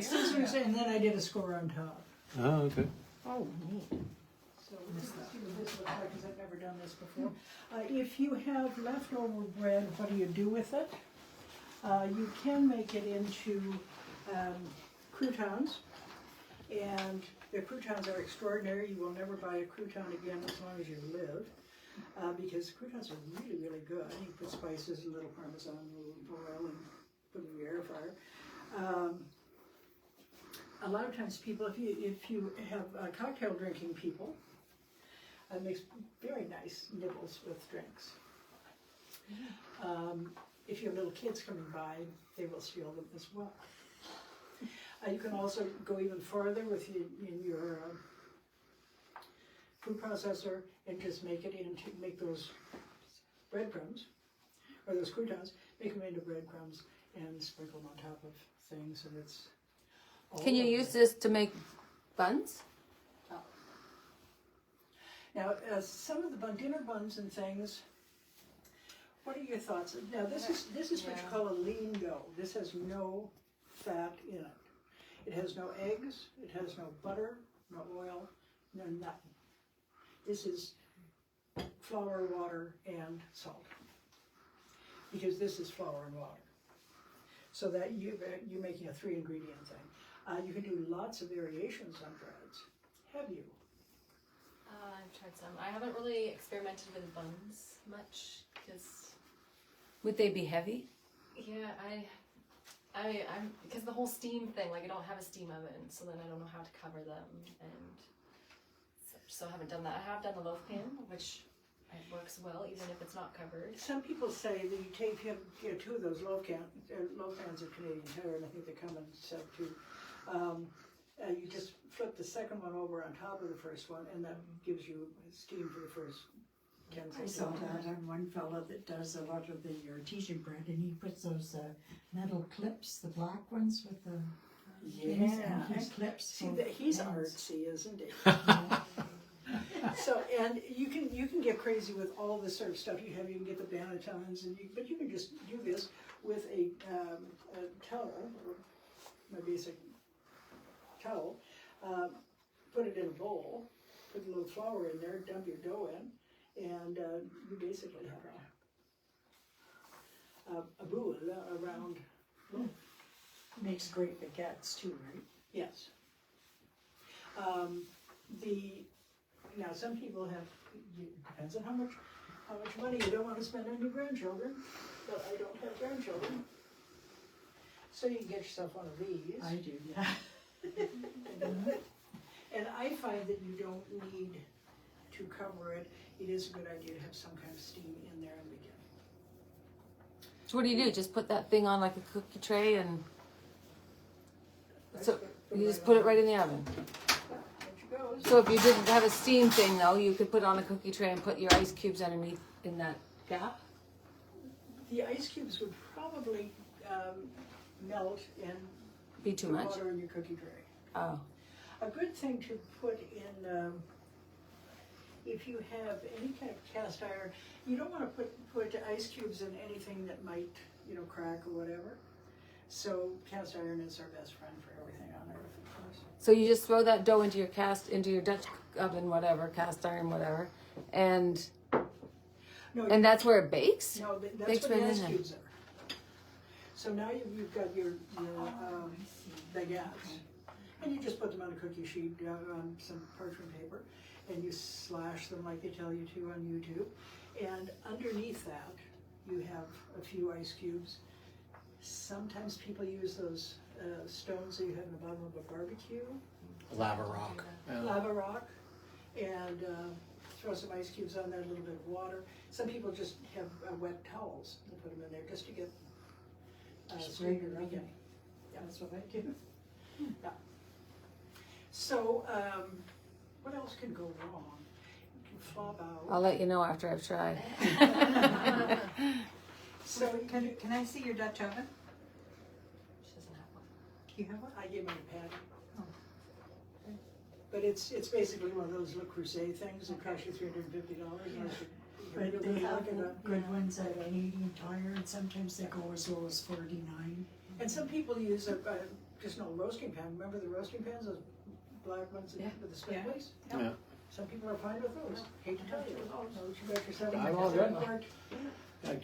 Scissors, and then I did a score on top. Oh, okay. Oh, neat. So this is what this looks like, because I've never done this before. If you have leftover bread, what do you do with it? You can make it into croutons, and the croutons are extraordinary. You will never buy a crouton again as long as you live, because croutons are really, really good. You put spices, a little parmesan, a little oil, and put it in the air fryer. A lot of times people, if you have cocktail drinking people, it makes very nice nibbles with drinks. If you have little kids coming by, they will steal them as well. You can also go even farther with in your food processor and just make those breadcrumbs, or those croutons, make them into breadcrumbs and sprinkle them on top of things, and it's all Can you over. use this to make buns? Now, some of the dinner buns and things, what are your thoughts? Now, this is what you call a lean dough. This has no fat in it. It has no eggs, it has no butter, no oil, no nothing. This is flour, water, and salt. Because this is flour and water. So that you're making a 3-ingredient thing. You can do lots of variations on breads. Have you? I've tried some. I haven't really experimented with buns much because. Would they be heavy? Yeah, I'm because the whole steam thing. Like I don't have a steam oven, so then I don't know how to cover them, and so I haven't done that. I have done the loaf pan, which works well even if it's not covered. Some people say that if you have 2 of those loaf pans are Canadian Tire, and I think they come in set too. You just flip the second one over on top of the first one, and that gives you steam for the first 10 I seconds. saw that on one fella that does a lot of the artesian bread, and he puts those metal clips, the black ones with the things, and he clips. See, both he's ends. artsy, isn't he? So, and you can get crazy with all this sort of stuff you have. You can get the bannetons, but you can just do this with a towel, or my basic towel. Put it in a bowl, put a little flour in there, dump your dough in, and you basically have a boule around loaf. Makes great baguettes too, right? Yes. Now some people have, it depends on how much money you don't want to spend on your grandchildren, but I don't have grandchildren. So you can get yourself one of these. I do, yeah. And I find that you don't need to cover it. It is a good idea to have some kind of steam in there in the beginning. So what do? Just put that thing on like a cookie tray and so you just put it right in the oven. There she goes. So if you didn't have a steam thing though, you could put it on a cookie tray and put your ice cubes underneath in that gap. The ice cubes would probably melt and Be too the much. water in your cookie tray. Oh. A good thing to put in, if you have any kind of cast iron, you don't want to put ice cubes in anything that might, crack or whatever. So cast iron is our best friend for everything on earth, of course. So you just throw that dough into your Dutch oven, whatever, cast iron, whatever, and that's where it bakes? No, that's Bakes what the right ice in there. cubes are. So now you've got your baguettes, and you just put them on a cookie sheet, on some parchment paper, and you slash them like they tell you to on YouTube. And underneath that, you have a few ice cubes. Sometimes people use those stones that you have in the bottom of a barbecue, Lava rock. lava rock, and throw some ice cubes on that, a little bit of water. Some people just have wet towels and put them in there just to get straight in the beginning. Yeah, that's what I do. Yeah. So, what else can go wrong? It can flop out. I'll let you know after I've tried. So, Can I see your Dutch oven? She doesn't have one. You have one? I gave him a patty. Oh. But it's basically one of those Le Creuset things that cost you $350 unless you But really they have talking about. good ones at Canadian Tire, and sometimes they go as low as 49. And some people use just an old roasting pan. Remember the roasting pans, those black ones with the spindles? Yeah. Some people are fine with those. Hate to tell you. Oh, no, you got yourself. I'm all good.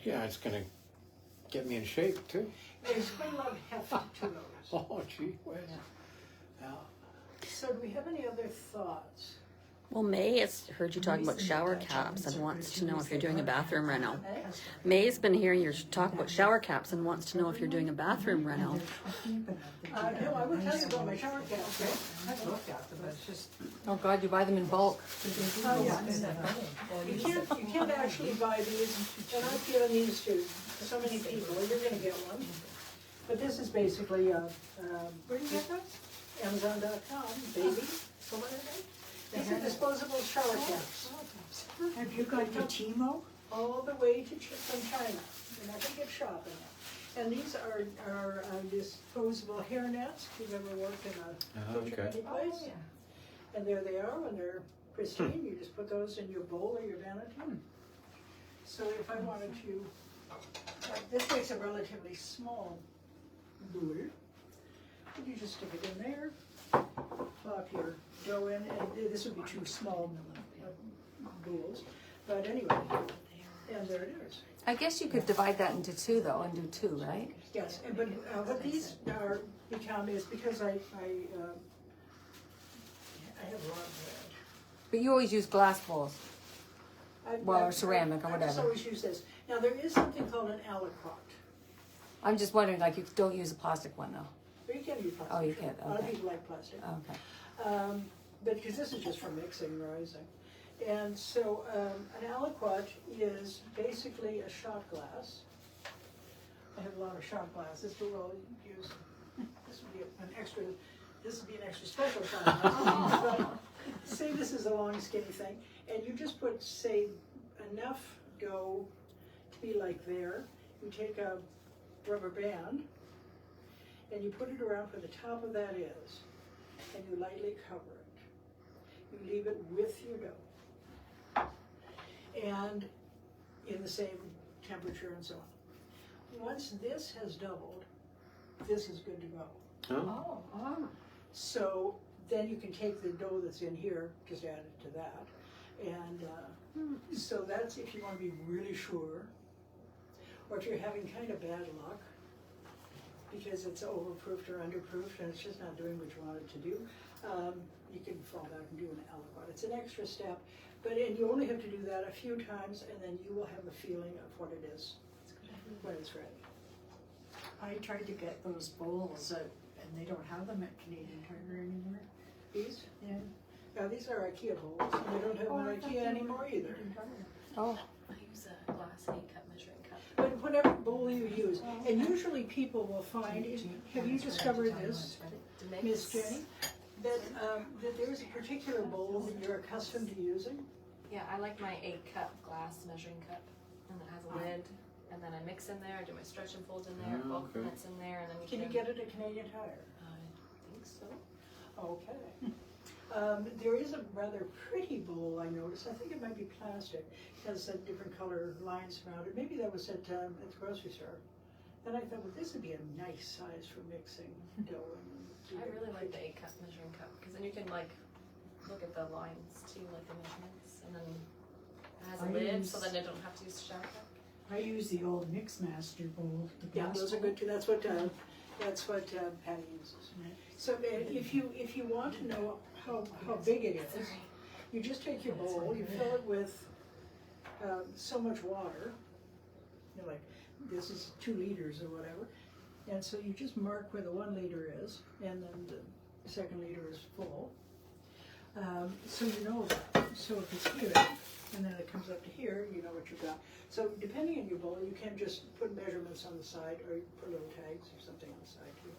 Yeah, it's gonna get me in shape too. There's quite a lot of heft to those. Oh, gee whiz. Yeah. So do we have any other thoughts? Well, May has heard you talking about shower caps and wants to know if you're doing a bathroom reno. May's been hearing you talk about shower caps and wants to know if you're doing a bathroom reno. No, I will tell you about my shower caps. I've looked at them, but it's just. Oh God, you buy them in bulk. Oh, yeah. You can't actually buy these, and I've given these to so many people, you're gonna get one. But this is basically, where do you get those? Amazon.com, baby. So what are they? These are disposable shower caps. Have you got the Timo? All the way from China. You're not gonna get shot in it. And these are disposable hair nets, if you've ever worked in a kitchen Okay. any place. And there they are when they're pristine. You just put those in your bowl or your vanity. So if I wanted to, this makes a relatively small bowl. You just stick it in there, plop your dough in, and this would be two small bowls. But anyway, and there it is. I guess you could divide that into two though, and do two, right? Yes, but what these are become is because I have a lot of bread. But you always use glass bowls. Well, or ceramic or I just whatever. always use this. Now, there is something called an aliquot. I'm just wondering, like, you don't use a plastic one though. But you can use plastic. Oh, you sure. can, A lot of okay. people like plastic. Okay. But because this is just for mixing and rising. And so an aliquot is basically a shot glass. I have a lot of shot glasses, but we'll use, this would be an extra special shot glass. But say this is a long skinny thing, and you just put, say, enough dough to be like there. You take a rubber band, and you put it around where the top of that is, and you lightly cover it. You leave it with your dough, and in the same temperature and so on. Once this has doubled, this is good to go. Oh. So then you can take the dough that's in here, just add it to that. And so that's if you want to be really sure, or if you're having kind of bad luck, because it's overproofed or underproofed and it's just not doing what you want it to do, you can fall back and do an aliquot. It's an extra step, and you only have to do that a few times, and then you will have a feeling of what it is when it's ready. I tried to get those bowls, and they don't have them at Canadian Tire anymore. These? Yeah. Now these are IKEA bowls, and they don't have them at IKEA anymore either. Oh. I use a glass 8-cup measuring cup. But whatever bowl you use, and usually people will find, have you discovered this, To mix. Miss Jenny? That there is a particular bowl that you're accustomed to using? Yeah, I like my 8-cup glass measuring cup, and it has a lid, and then I mix in there, I do my stretch and fold in there, Oh, bulk okay. minutes in there, and then Can you get it at Canadian Tire? I think so. Okay. There is a rather pretty bowl I noticed. I think it might be plastic. It has different color lines around it. Maybe that was at the grocery store. And I thought, well, this would be a nice size for mixing dough. I really like the 8-cup measuring cup, because then you can like look at the lines too, like the measurements, and then it has a lid, so then I don't have to use a shower cup. I use the old Mixmaster bowl. The Yeah, glass those are bowl. good too. That's what Patty uses. So if you want to know how big it is, you just take your bowl, you fill it with so much water. You're like, this is 2 liters or whatever, and so you just mark where the 1 liter is, and then the 2nd liter is full. So you know that. So if it's here, and then it comes up to here, you know what you've got. So depending on your bowl, you can just put measurements on the side, or you put little tags or something on the side too.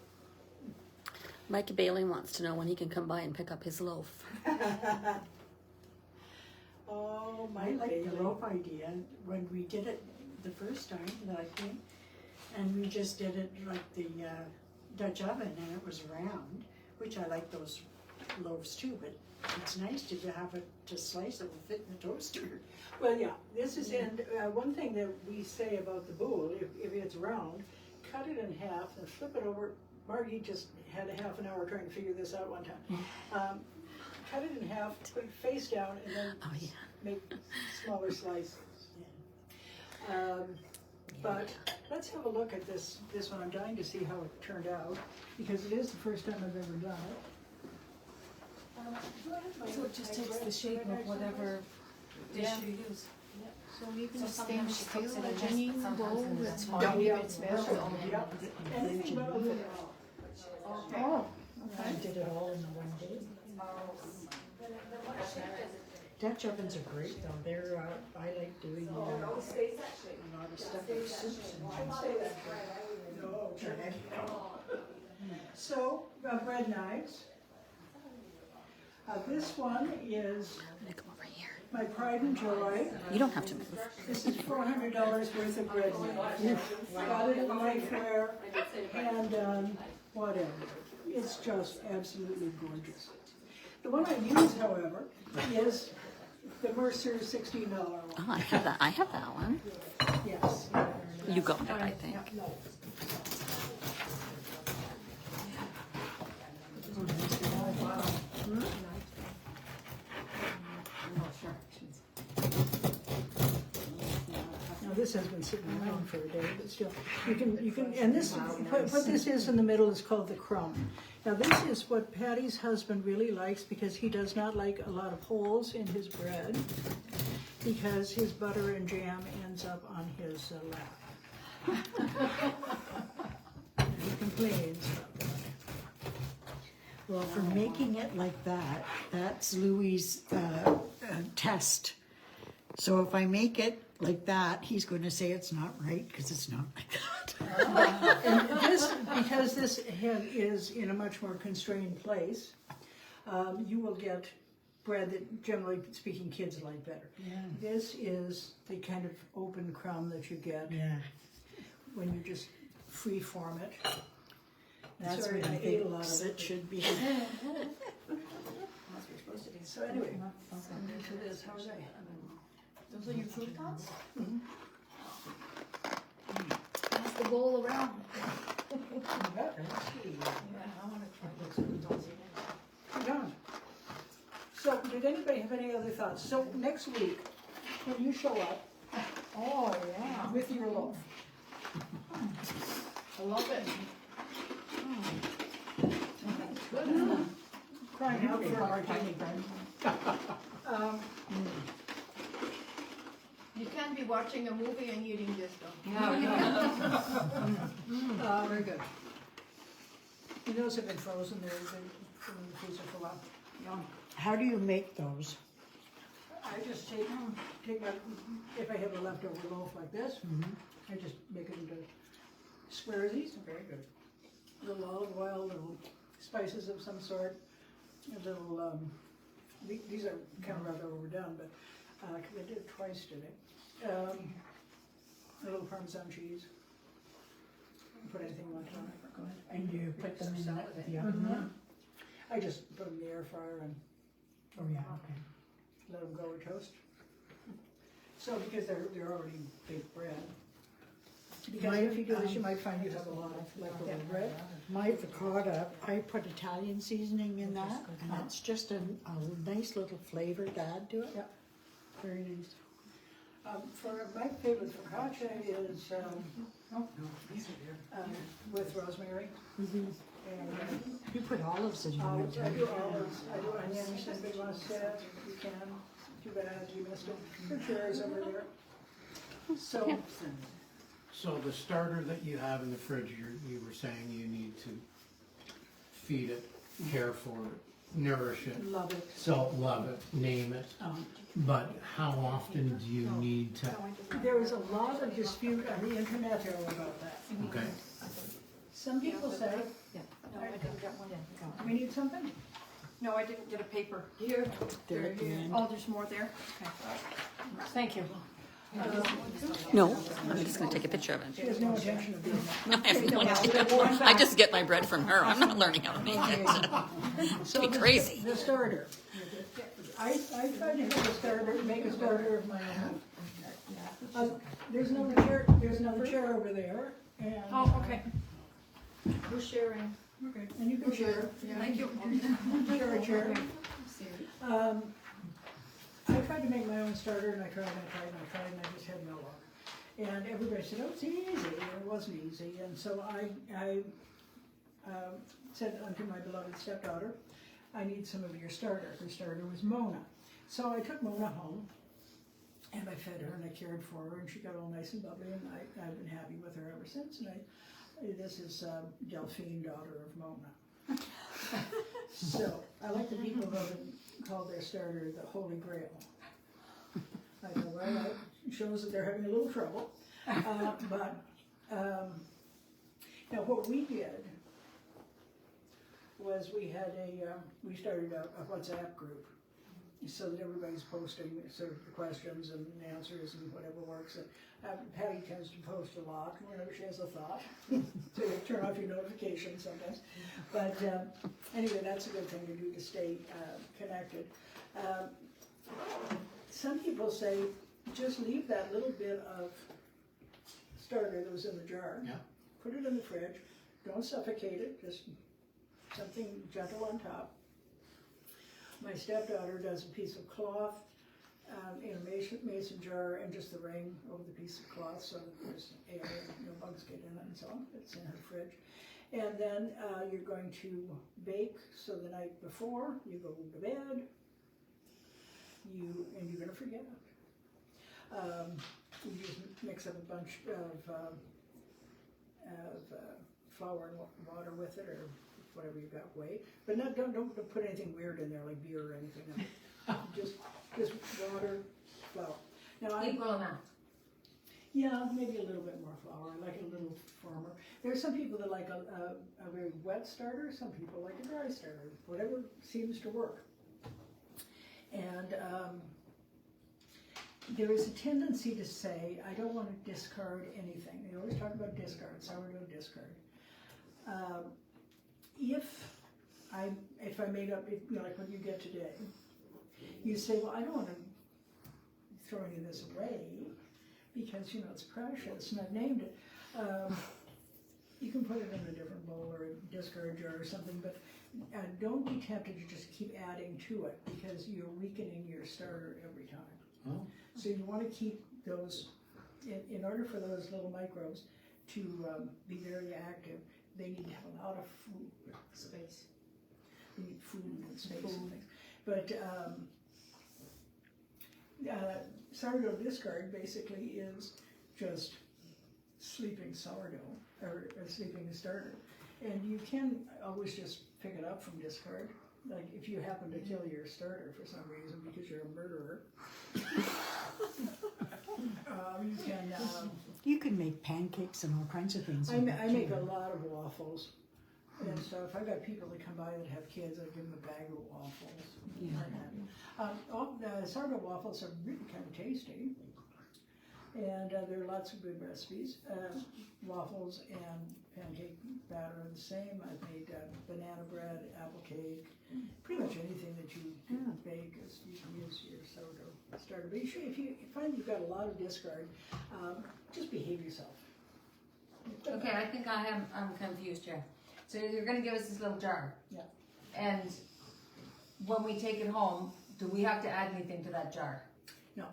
Mike Bailey wants to know when he can come by and pick up his loaf. Oh, I my like the Bailey. loaf idea. When we did it the first time that I came, and we just did it like the Dutch oven, and it was round, which I like those loaves too, but it's nice to have it, to slice it will fit in the toaster. Well, yeah, this is, and one thing that we say about the bowl, if it's round, cut it in half and flip it over. Margie just had a half an hour trying to figure this out one time. Cut it in half, put it face down, and then make smaller slices. But let's have a look at this one. I'm dying to see how it turned out, because it is the first time I've ever done it. So it just takes the shape of whatever dish you use. So even So a sometimes stainless she cooks steel it in hanging this, sometimes bowl in that's this. fine, Yeah. it's special. Yep. Anything but aluminum. Oh, I did it all in the one day. Dutch ovens are great though. They're, I like doing a lot of stuff with soups and So, bread knives. This one is Come over here. my pride and joy. You don't have to move. This is $400 worth of bread knives. Got it in Lifeware and whatever. It's just absolutely gorgeous. The one I use, however, is the Mercer $16 one. Oh, I have that. I have that one. Yes. You got it, I think. Now this has been sitting around for a day, but still, you can, and this, what this is in the middle is called the crumb. Now this is what Patty's husband really likes, because he does not like a lot of holes in his bread, because his butter and jam ends up on his lap. And he complains about that. well, for making it like that, that's Louis' test. So if I make it like that, he's going to say it's not right because it's not like that. And this, because this head is in a much more constrained place, you will get bread that, generally speaking, kids like better. Yeah. This is the kind of open crumb that you get Yeah, when you just free form it. that's Sorry, what I I ate a think lot of it it. should be. So anyway, into this, how was I? Those are your croutons? Pass the bowl around. Yeah, I wanna try those croutons again. Yeah. So, did anybody have any other thoughts? So, next week, when you show up Oh, yeah. with your loaf, I love it. crying out for a martini. You can't be watching a movie and eating this though. Very good. And those have been frozen, they've been in the freezer for a while. Yum. How do you make those? I just take my, if I have a leftover loaf like this, I just make it into squaresies. Very good. Little olive oil, little spices of some sort, a little, these are kind of rather overdone, but, cause I did it twice today. A little Parmesan cheese. Put anything you want on it. Go ahead. And you put them in Salad. the oven? I just put them in the air fryer and Oh, yeah, okay. let them go or toast. So because they're already baked bread. Because if you do this, you might find you have a lot of leftover bread. My avocado, I put Italian seasoning in that, and it's just a nice little flavor to add to it. Yeah. Very nice. For my favorite focaccia is with rosemary. And You put olives in there. olives, I do olives, I do onions, if you want to say it, you can. Too bad you missed it. There are cherries over there. So, So the starter that you have in the fridge, you were saying you need to feed it, care for it, nourish it, love it. so love it, name it. But how often do you need to? There is a lot of dispute on the internet about that. Okay. Some people say, No, I didn't get one. we need something. No, I didn't get a paper. Here. There at the end. Oh, there's more there? Okay. Thank you. No, I'm just going to take a picture of She it. has no intention of doing that. No, I have no idea. I just get my bread from her. I'm not learning how to make it. So Be crazy. The starter. I tried to have a starter, make a starter of my own. There's another chair over there, and. Oh, okay. We're sharing. Okay, and you can share. Thank you. Share a chair. I tried to make my own starter, and I tried, and I just had no luck. And everybody said, oh, it's easy, and it wasn't easy. And so I said unto my beloved stepdaughter, I need some of your starter. Her starter was Mona. So I took Mona home, and I fed her, and I cared for her, and she got all nice and bubbly, and I've been happy with her ever since. And this is Delphine, daughter of Mona. So I like the people that called their starter the Holy Grail. I know, well, that shows that they're having a little trouble. Now what we did was we started a WhatsApp group so that everybody's posting sort of the questions and answers and whatever works. Patty tends to post a lot whenever she has a thought, so you turn off your notifications sometimes. But anyway, that's a good thing to do to stay connected. Some people say just leave that little bit of starter that was in the jar, put it in the fridge, don't suffocate it, just something gentle on top. My stepdaughter does a piece of cloth in a mason jar and just the ring over the piece of cloth so that there's air and no bugs get in it and so on. It's in her fridge. And then you're going to bake, so the night before you go to bed, and you're going to forget. You just mix up a bunch of flour and water with it, or whatever you got weight. But don't put anything weird in there like beer or anything. just water, flour. Now Equal amount. Yeah, maybe a little bit more flour. I like it a little firmer. There are some people that like a very wet starter. Some people like a dry starter. Whatever seems to work. And there is a tendency to say, I don't want to discard anything. They always talk about discard, sourdough discard. If I made up, like what you get today, you say, well, I don't want to throw any of this away because, it's precious, and I've named it. You can put it in a different bowl or a discard jar or something, but don't be tempted to just keep adding to it because you're weakening your starter every time. Oh. So you want to keep those, in order for those little microbes to be very active, they need to have a lot of food space. They need food and space and things. But sourdough discard basically is just sleeping sourdough or sleeping starter. And you can always just pick it up from discard. Like if you happen to kill your starter for some reason because you're a murderer, you can. You can make pancakes and all kinds of things. I make a lot of waffles. And so if I've got people that come by that have kids, I give them a bag of waffles. Yeah. Sourdough waffles are really kind of tasty. And there are lots of good recipes. Waffles and pancake batter are the same. I've made banana bread, apple cake, pretty much anything that you bake is you can use your sourdough starter. But if you find you've got a lot of discard, just behave yourself. Okay, I think I'm confused here. So you're going to give us this little jar. Yeah. And when we take it home, do we have to add anything to that jar? No.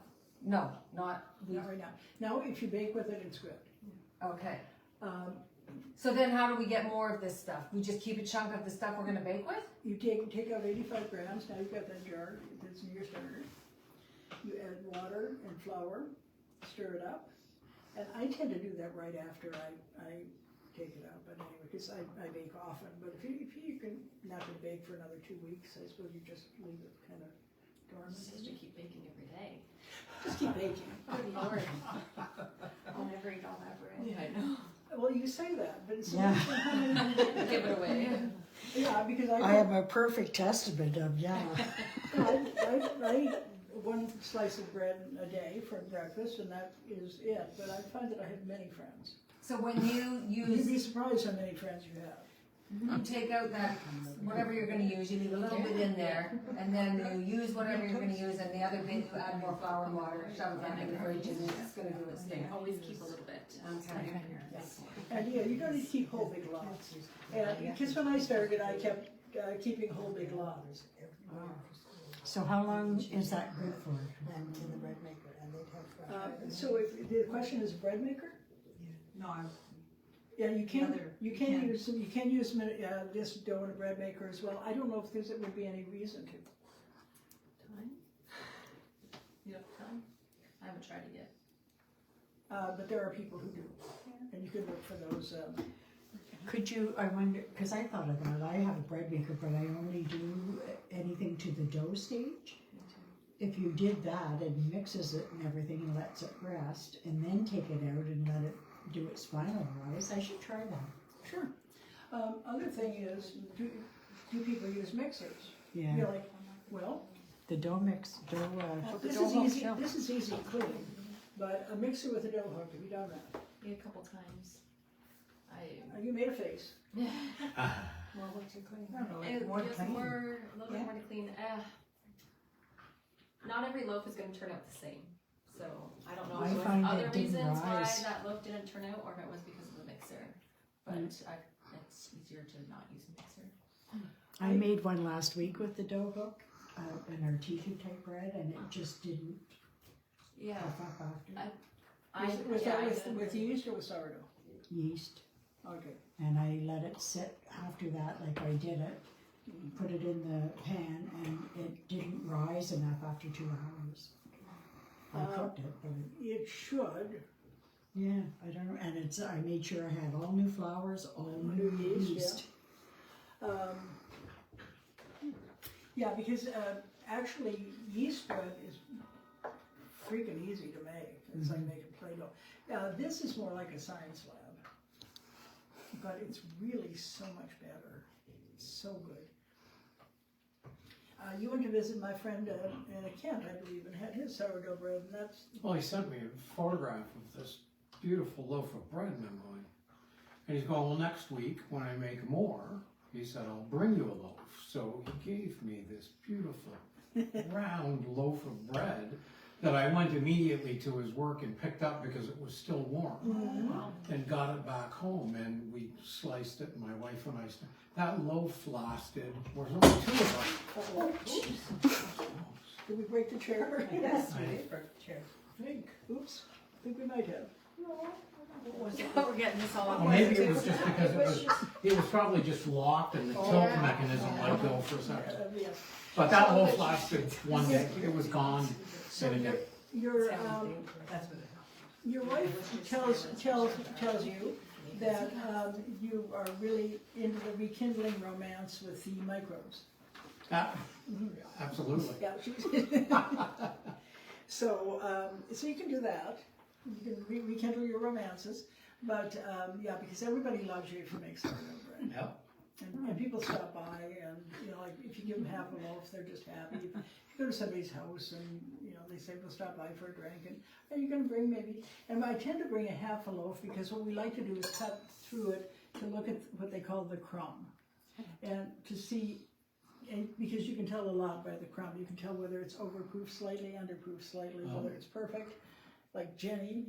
No, not right now. Now, if you bake with it, it's good. Okay. So then how do we get more of this stuff? We just keep a chunk of the stuff we're going to bake with? You take out 85 grams. Now you've got that jar that's in your starter. You add water and flour, stir it up. And I tend to do that right after I take it out. But anyway, because I bake often. But if you can not to bake for another 2 weeks, I suppose you just leave it kind of dormant. Just to keep baking every day. Just keep baking. Good Lord. I'll never eat all that bread. Yeah, I know. Well, you say that, but it's Give it away. Yeah, because I am a perfect testament of I one slice of bread a day for breakfast, and that is it. But I find that I have many friends. So when you You'd be use, surprised how many friends you have. you take out that, whatever you're gonna use, you leave a little bit in there, and then you use whatever you're gonna use, and the other bit you add more flour and water, shove it back in the fridge, and it's gonna do its thing. Always keep a little bit. Okay. And yeah, you don't need to keep whole big lots. And because when I started, I kept keeping whole big lots. So how long is that good for? So if the question is bread maker? No, I'm. Yeah, you can can. use this dough in a bread maker as well. I don't know if there would be any reason to. Time? You have time? I haven't tried it yet. But there are people who do, and you can look for those. Could you, I wonder, because I thought of that, I have a bread maker, but I only do anything to the dough stage. If you did that and mixes it and everything and lets it rest, and then take it out and let it do its final rise, I should try that. Sure. Other thing is, do people use mixers? Yeah, You're like, well, the dough mix, this is easy. This is easy and clean, but a mixer with a dough hook. Have you done that? Yeah, a couple times. You made a face. More work to clean. It more feels clean. more, a little bit more to clean. Not every loaf is going to turn out the same. So I don't know I if it find was it other didn't reasons why rise. that loaf didn't turn out, or if it was because of the mixer. But it's easier to not use a mixer. I made one last week with the dough hook, an artisan type bread, and it just didn't Yeah. puff up after. Was yeah, that with yeast or with sourdough? Yeast. Okay. And I let it sit after that, like I did it, put it in the pan, and it didn't rise enough after 2 hours. I cooked it, but It should. yeah, I don't know. And I made sure I had all new flours, all new yeast. Yeah, because actually yeast bread is freaking easy to make. It's like making Play-Doh. This is more like a science lab, but it's really so much better. It's so good. You went to visit my friend in Kent, I believe, and had his sourdough bread, and that's... Well, he sent me a photograph of this beautiful loaf of bread, and I'm going, and he's going, well, next week when I make more, he said, I'll bring you a loaf. So he gave me this beautiful round loaf of bread that I went immediately to his work and picked up because it was still warm, and got it back home, and we sliced it, my wife and I. That loaf lasted, there was only 2 of us. Did we break the chair? Yes, I- we did for the chair. Oops, I think we might have. We're getting this all Well, on. maybe it was just because it was probably just just and the tilt mechanism let go for a second. Yes. But that loaf lasted one day, it was gone So in a day. your That's what it your wife tells you that you are really into the rekindling romance with the microbes. Absolutely. Yeah, so you can do that. You can rekindle your romances, but yeah, because everybody loves you if you make sourdough bread. Yep. And people stop by, and like if you give them half a loaf, they're just happy. If you go to somebody's house, and they say we'll stop by for a drink, and you're going to bring maybe. And I tend to bring a half a loaf because what we like to do is cut through it to look at what they call the crumb, and to see. And because you can tell a lot by the crumb. You can tell whether it's overproof slightly, underproof slightly, whether it's perfect, like Jenny.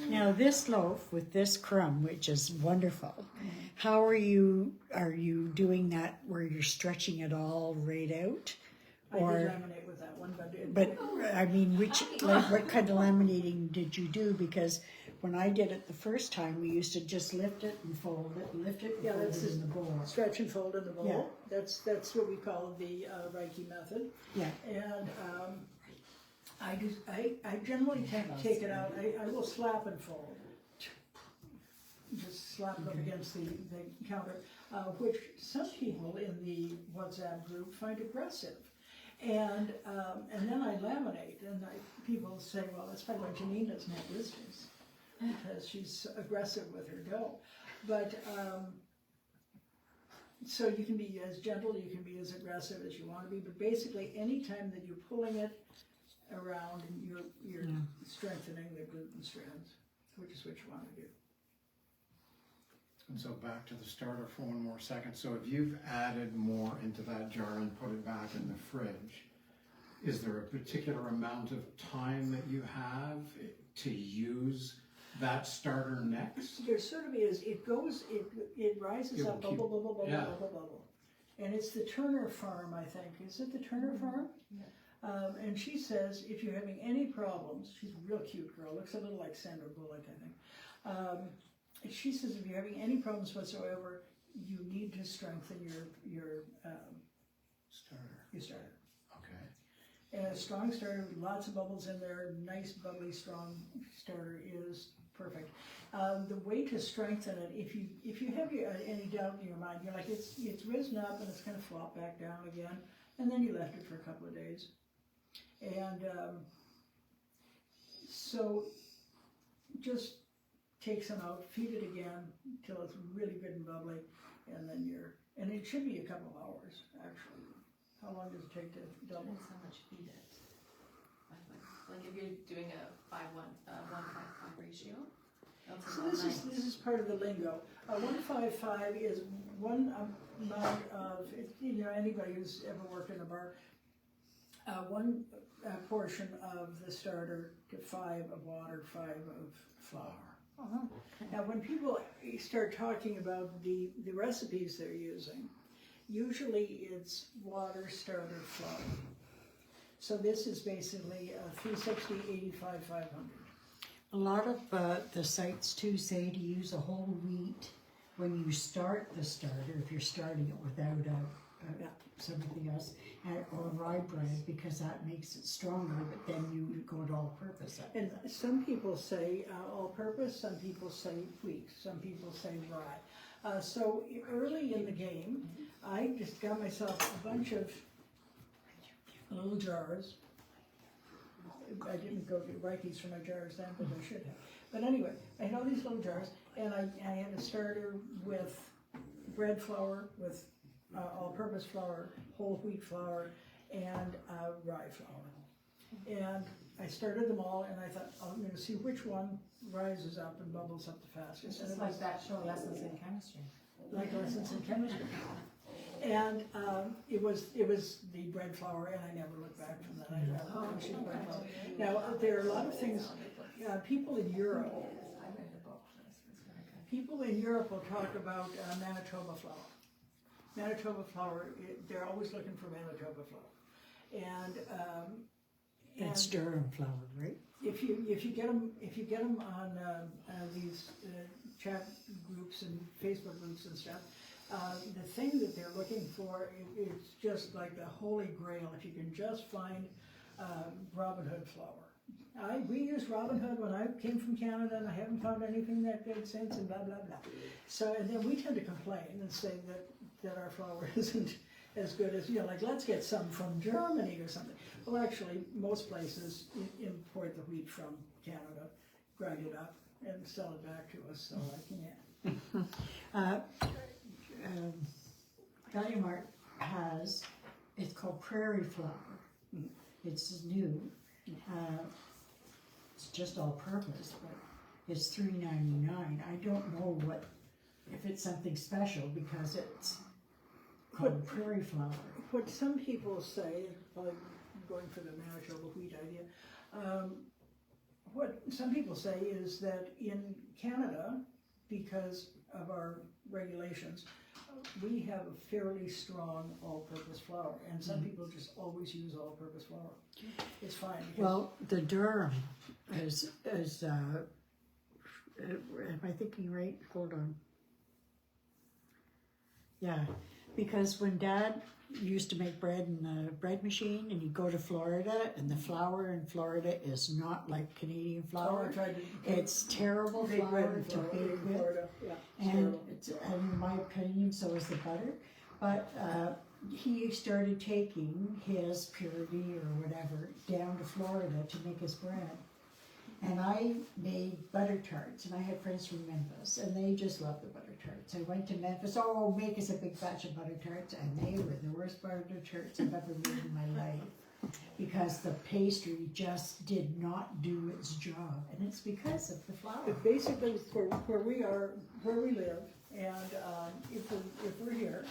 Now this loaf with this crumb, which is wonderful, how are you doing that where you're stretching it all right out? I did laminate with that one, But I mean, what kind of laminating did you do? Because when I did it the first time, we used to just lift it and fold it, lift it and Yeah, fold that's it in the bowl. stretch and fold in the bowl. Yeah. That's what we call the Reiki method. Yeah. And I generally take it out. I will slap and fold. Just slap them against the counter, which some people in the WhatsApp group find aggressive. And then I laminate, and people say, well, that's probably why Janine doesn't have business, because she's aggressive with her dough. But so you can be as gentle, you can be as aggressive as you want to be, but basically anytime that you're pulling it around, you're strengthening the gluten strands, which is what you want to do. And so back to the starter for one more second. So if you've added more into that jar and put it back in the fridge, is there a particular amount of time that you have to use that starter next? There sort of is. It goes, it rises up, bubble, bubble, bubble, yeah. bubble, bubble. And it's the Turner farm, I think. Is it the Turner farm? Yeah. And she says if you're having any problems, she's a real cute girl, looks a little like Sandra Bullock, I think. She says if you're having any problems whatsoever, you need to strengthen your starter. Okay. And a strong starter with lots of bubbles in there, nice bubbly strong starter is perfect. The way to strengthen it, if you have any doubt in your mind, you're like it's risen up and it's going to flop back down again, and then you left it for a couple of days, and so just take some out, feed it again till it's really good and bubbly, and then and it should be a couple of hours actually. How long does it take to double? Depends how much feed it. Like if you're doing a 1:5 ratio. So this is part of the lingo. 155 is one amount of, anybody who's ever worked in a bar, one portion of the starter to 5 of water, 5 of flour. Now when people start talking about the recipes they're using, usually it's water, starter, flour. So this is basically 360, 85, 500. A lot of the sites too say to use a whole wheat when you start the starter, if you're starting it without something else, or rye bread, because that makes it stronger, but then you go to all-purpose. And some people say all-purpose, some people say wheat, some people say rye. So early in the game, I just got myself a bunch of little jars. I didn't go to write these for my jars then, but I should have. But anyway, I had all these little jars, and I had a starter with bread flour, with all-purpose flour, whole wheat flour, and rye flour. And I started them all, and I thought, I'm going to see which one rises up and bubbles up the fastest. It's just like that show, Lessons in Chemistry. Like Lessons in Chemistry. And it was the bread flour, and I never looked back from that. I should bread flour. Now there are a lot of things. People in Europe will talk about Manitoba flour. Manitoba flour. They're always looking for Manitoba flour, and It's Durham flour, right? If you get them on these chat groups and Facebook groups and stuff. The thing that they're looking for is just like the holy grail. If you can just find Robin Hood flour. We used Robin Hood when I came from Canada, and I haven't found anything that good since, and blah, blah, blah. So, and then we tend to complain and say that our flour isn't as good as, like let's get some from Germany or something. Well, actually, most places import the wheat from Canada, grind it up, and sell it back to us, so I can't. Value Mart has, it's called Prairie Flour. It's new. It's just all-purpose, but it's $3.99. I don't know if it's something special because it's called Prairie Flour. What some people say, probably going for the Manitoba wheat idea, what some people say is that in Canada, because of our regulations, we have a fairly strong all-purpose flour, and some people just always use all-purpose flour. It's fine. Well, the Durham is am I thinking right? Hold on. Yeah, because when Dad used to make bread in the bread machine, and he'd go to Florida, and the flour in Florida is not like Canadian flour. It's terrible flour to bake with, and in my opinion, so is the butter. But he started taking his purity or whatever down to Florida to make his bread, And I made butter tarts, and I had friends from Memphis, and they just loved the butter tarts. I went to Memphis, oh, make us a big batch of butter tarts, and they were the worst butter tarts I've ever made in my life. Because the pastry just did not do its job, and it's because of the flour. But basically, where we are, where we live, and if we're here,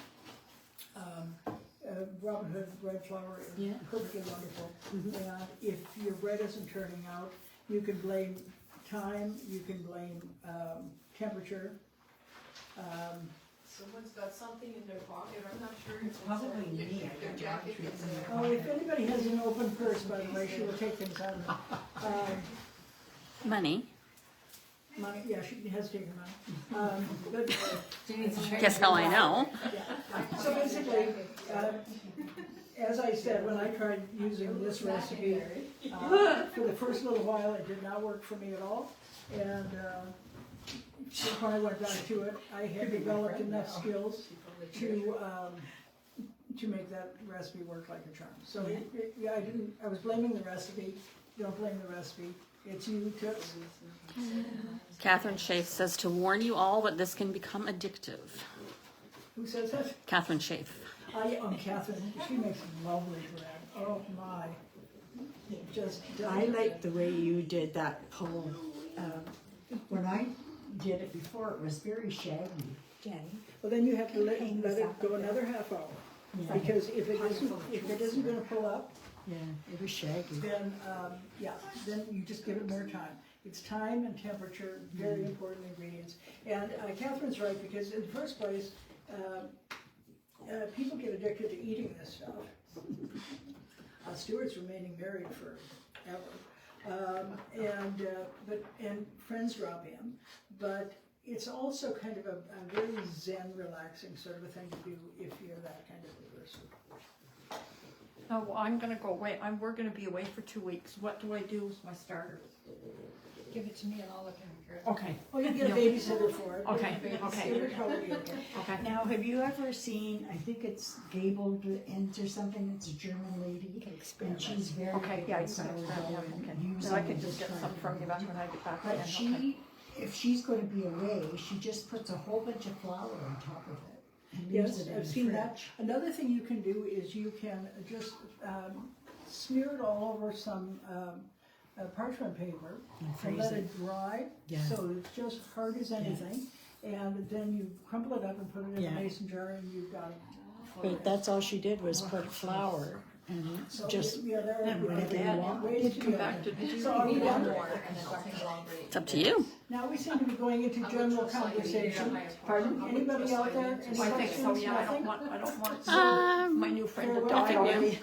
Robin Hood bread flour is Yeah. perfectly wonderful. And if your bread isn't turning out, you can blame time, you can blame temperature. Someone's got something in their pocket, I'm not sure. It's probably me. Their jacket gets in their Oh, if anybody has an open purse, by the way, she will take things out of it. Money. Money, yeah, she has taken money. But, Guess how I know. yeah. So basically, as I said, when I tried using this recipe, for the first little while, it did not work for me at all. And when I went back to it, I had developed enough skills to make that recipe work like a charm. So yeah, I was blaming the recipe. Don't blame the recipe. It's you, Toots. Catherine Schaaf says to warn you all that this can become addictive. Who says that? Catherine Schaaf. Catherine. She makes lovely bread. Oh my. Just I like the way you did that pull. When I did it before, it was very shaggy. Well, then you have to let it go another half hour. Yeah. Because if it isn't going to pull up, Yeah, it was shaggy. then then you just give it more time. It's time and temperature, very important ingredients. And Catherine's right, because in the first place, people get addicted to eating this stuff. Stuart's remaining married forever, and friends drop in, but it's also kind of a very zen, relaxing sort of a thing to do if you're that kind of a person. Oh, well, I'm gonna go away, we're gonna be away for 2 weeks, what do I do with my starter? Give it to me and I'll look at it. Okay, Oh, you get a babysitter for it. Okay, okay. It would probably be okay. okay. Now, have you ever seen, I think it's Gabled Ends or something, it's a German lady, and she's very Okay, good yeah, at you can sourdough experiment, yeah, and okay. using So I can it just as get some kind from of you back when I get back. But then, she, okay. if she's gonna be away, she just puts a whole bunch of flour on top of it. And leaves Yes, it in I've the seen that. fridge. Another thing you can do is you can just smear it all over some parchment paper And and freeze let it. it dry, Yeah. so it's just hard as anything. And then you crumple it up and put it in Yeah. a mason jar, and you've got it. But that's all she did was put flour and So just, yeah, there and are whatever you want. ways to Come do back to, it. did you So are we need done? more? And then something's all great. It's up to you. Now we seem to be going into general conversation. Pardon? Anybody out there? Any I think so, questions? yeah, I Nothing? don't want Um, my new friend to Farewell. die already.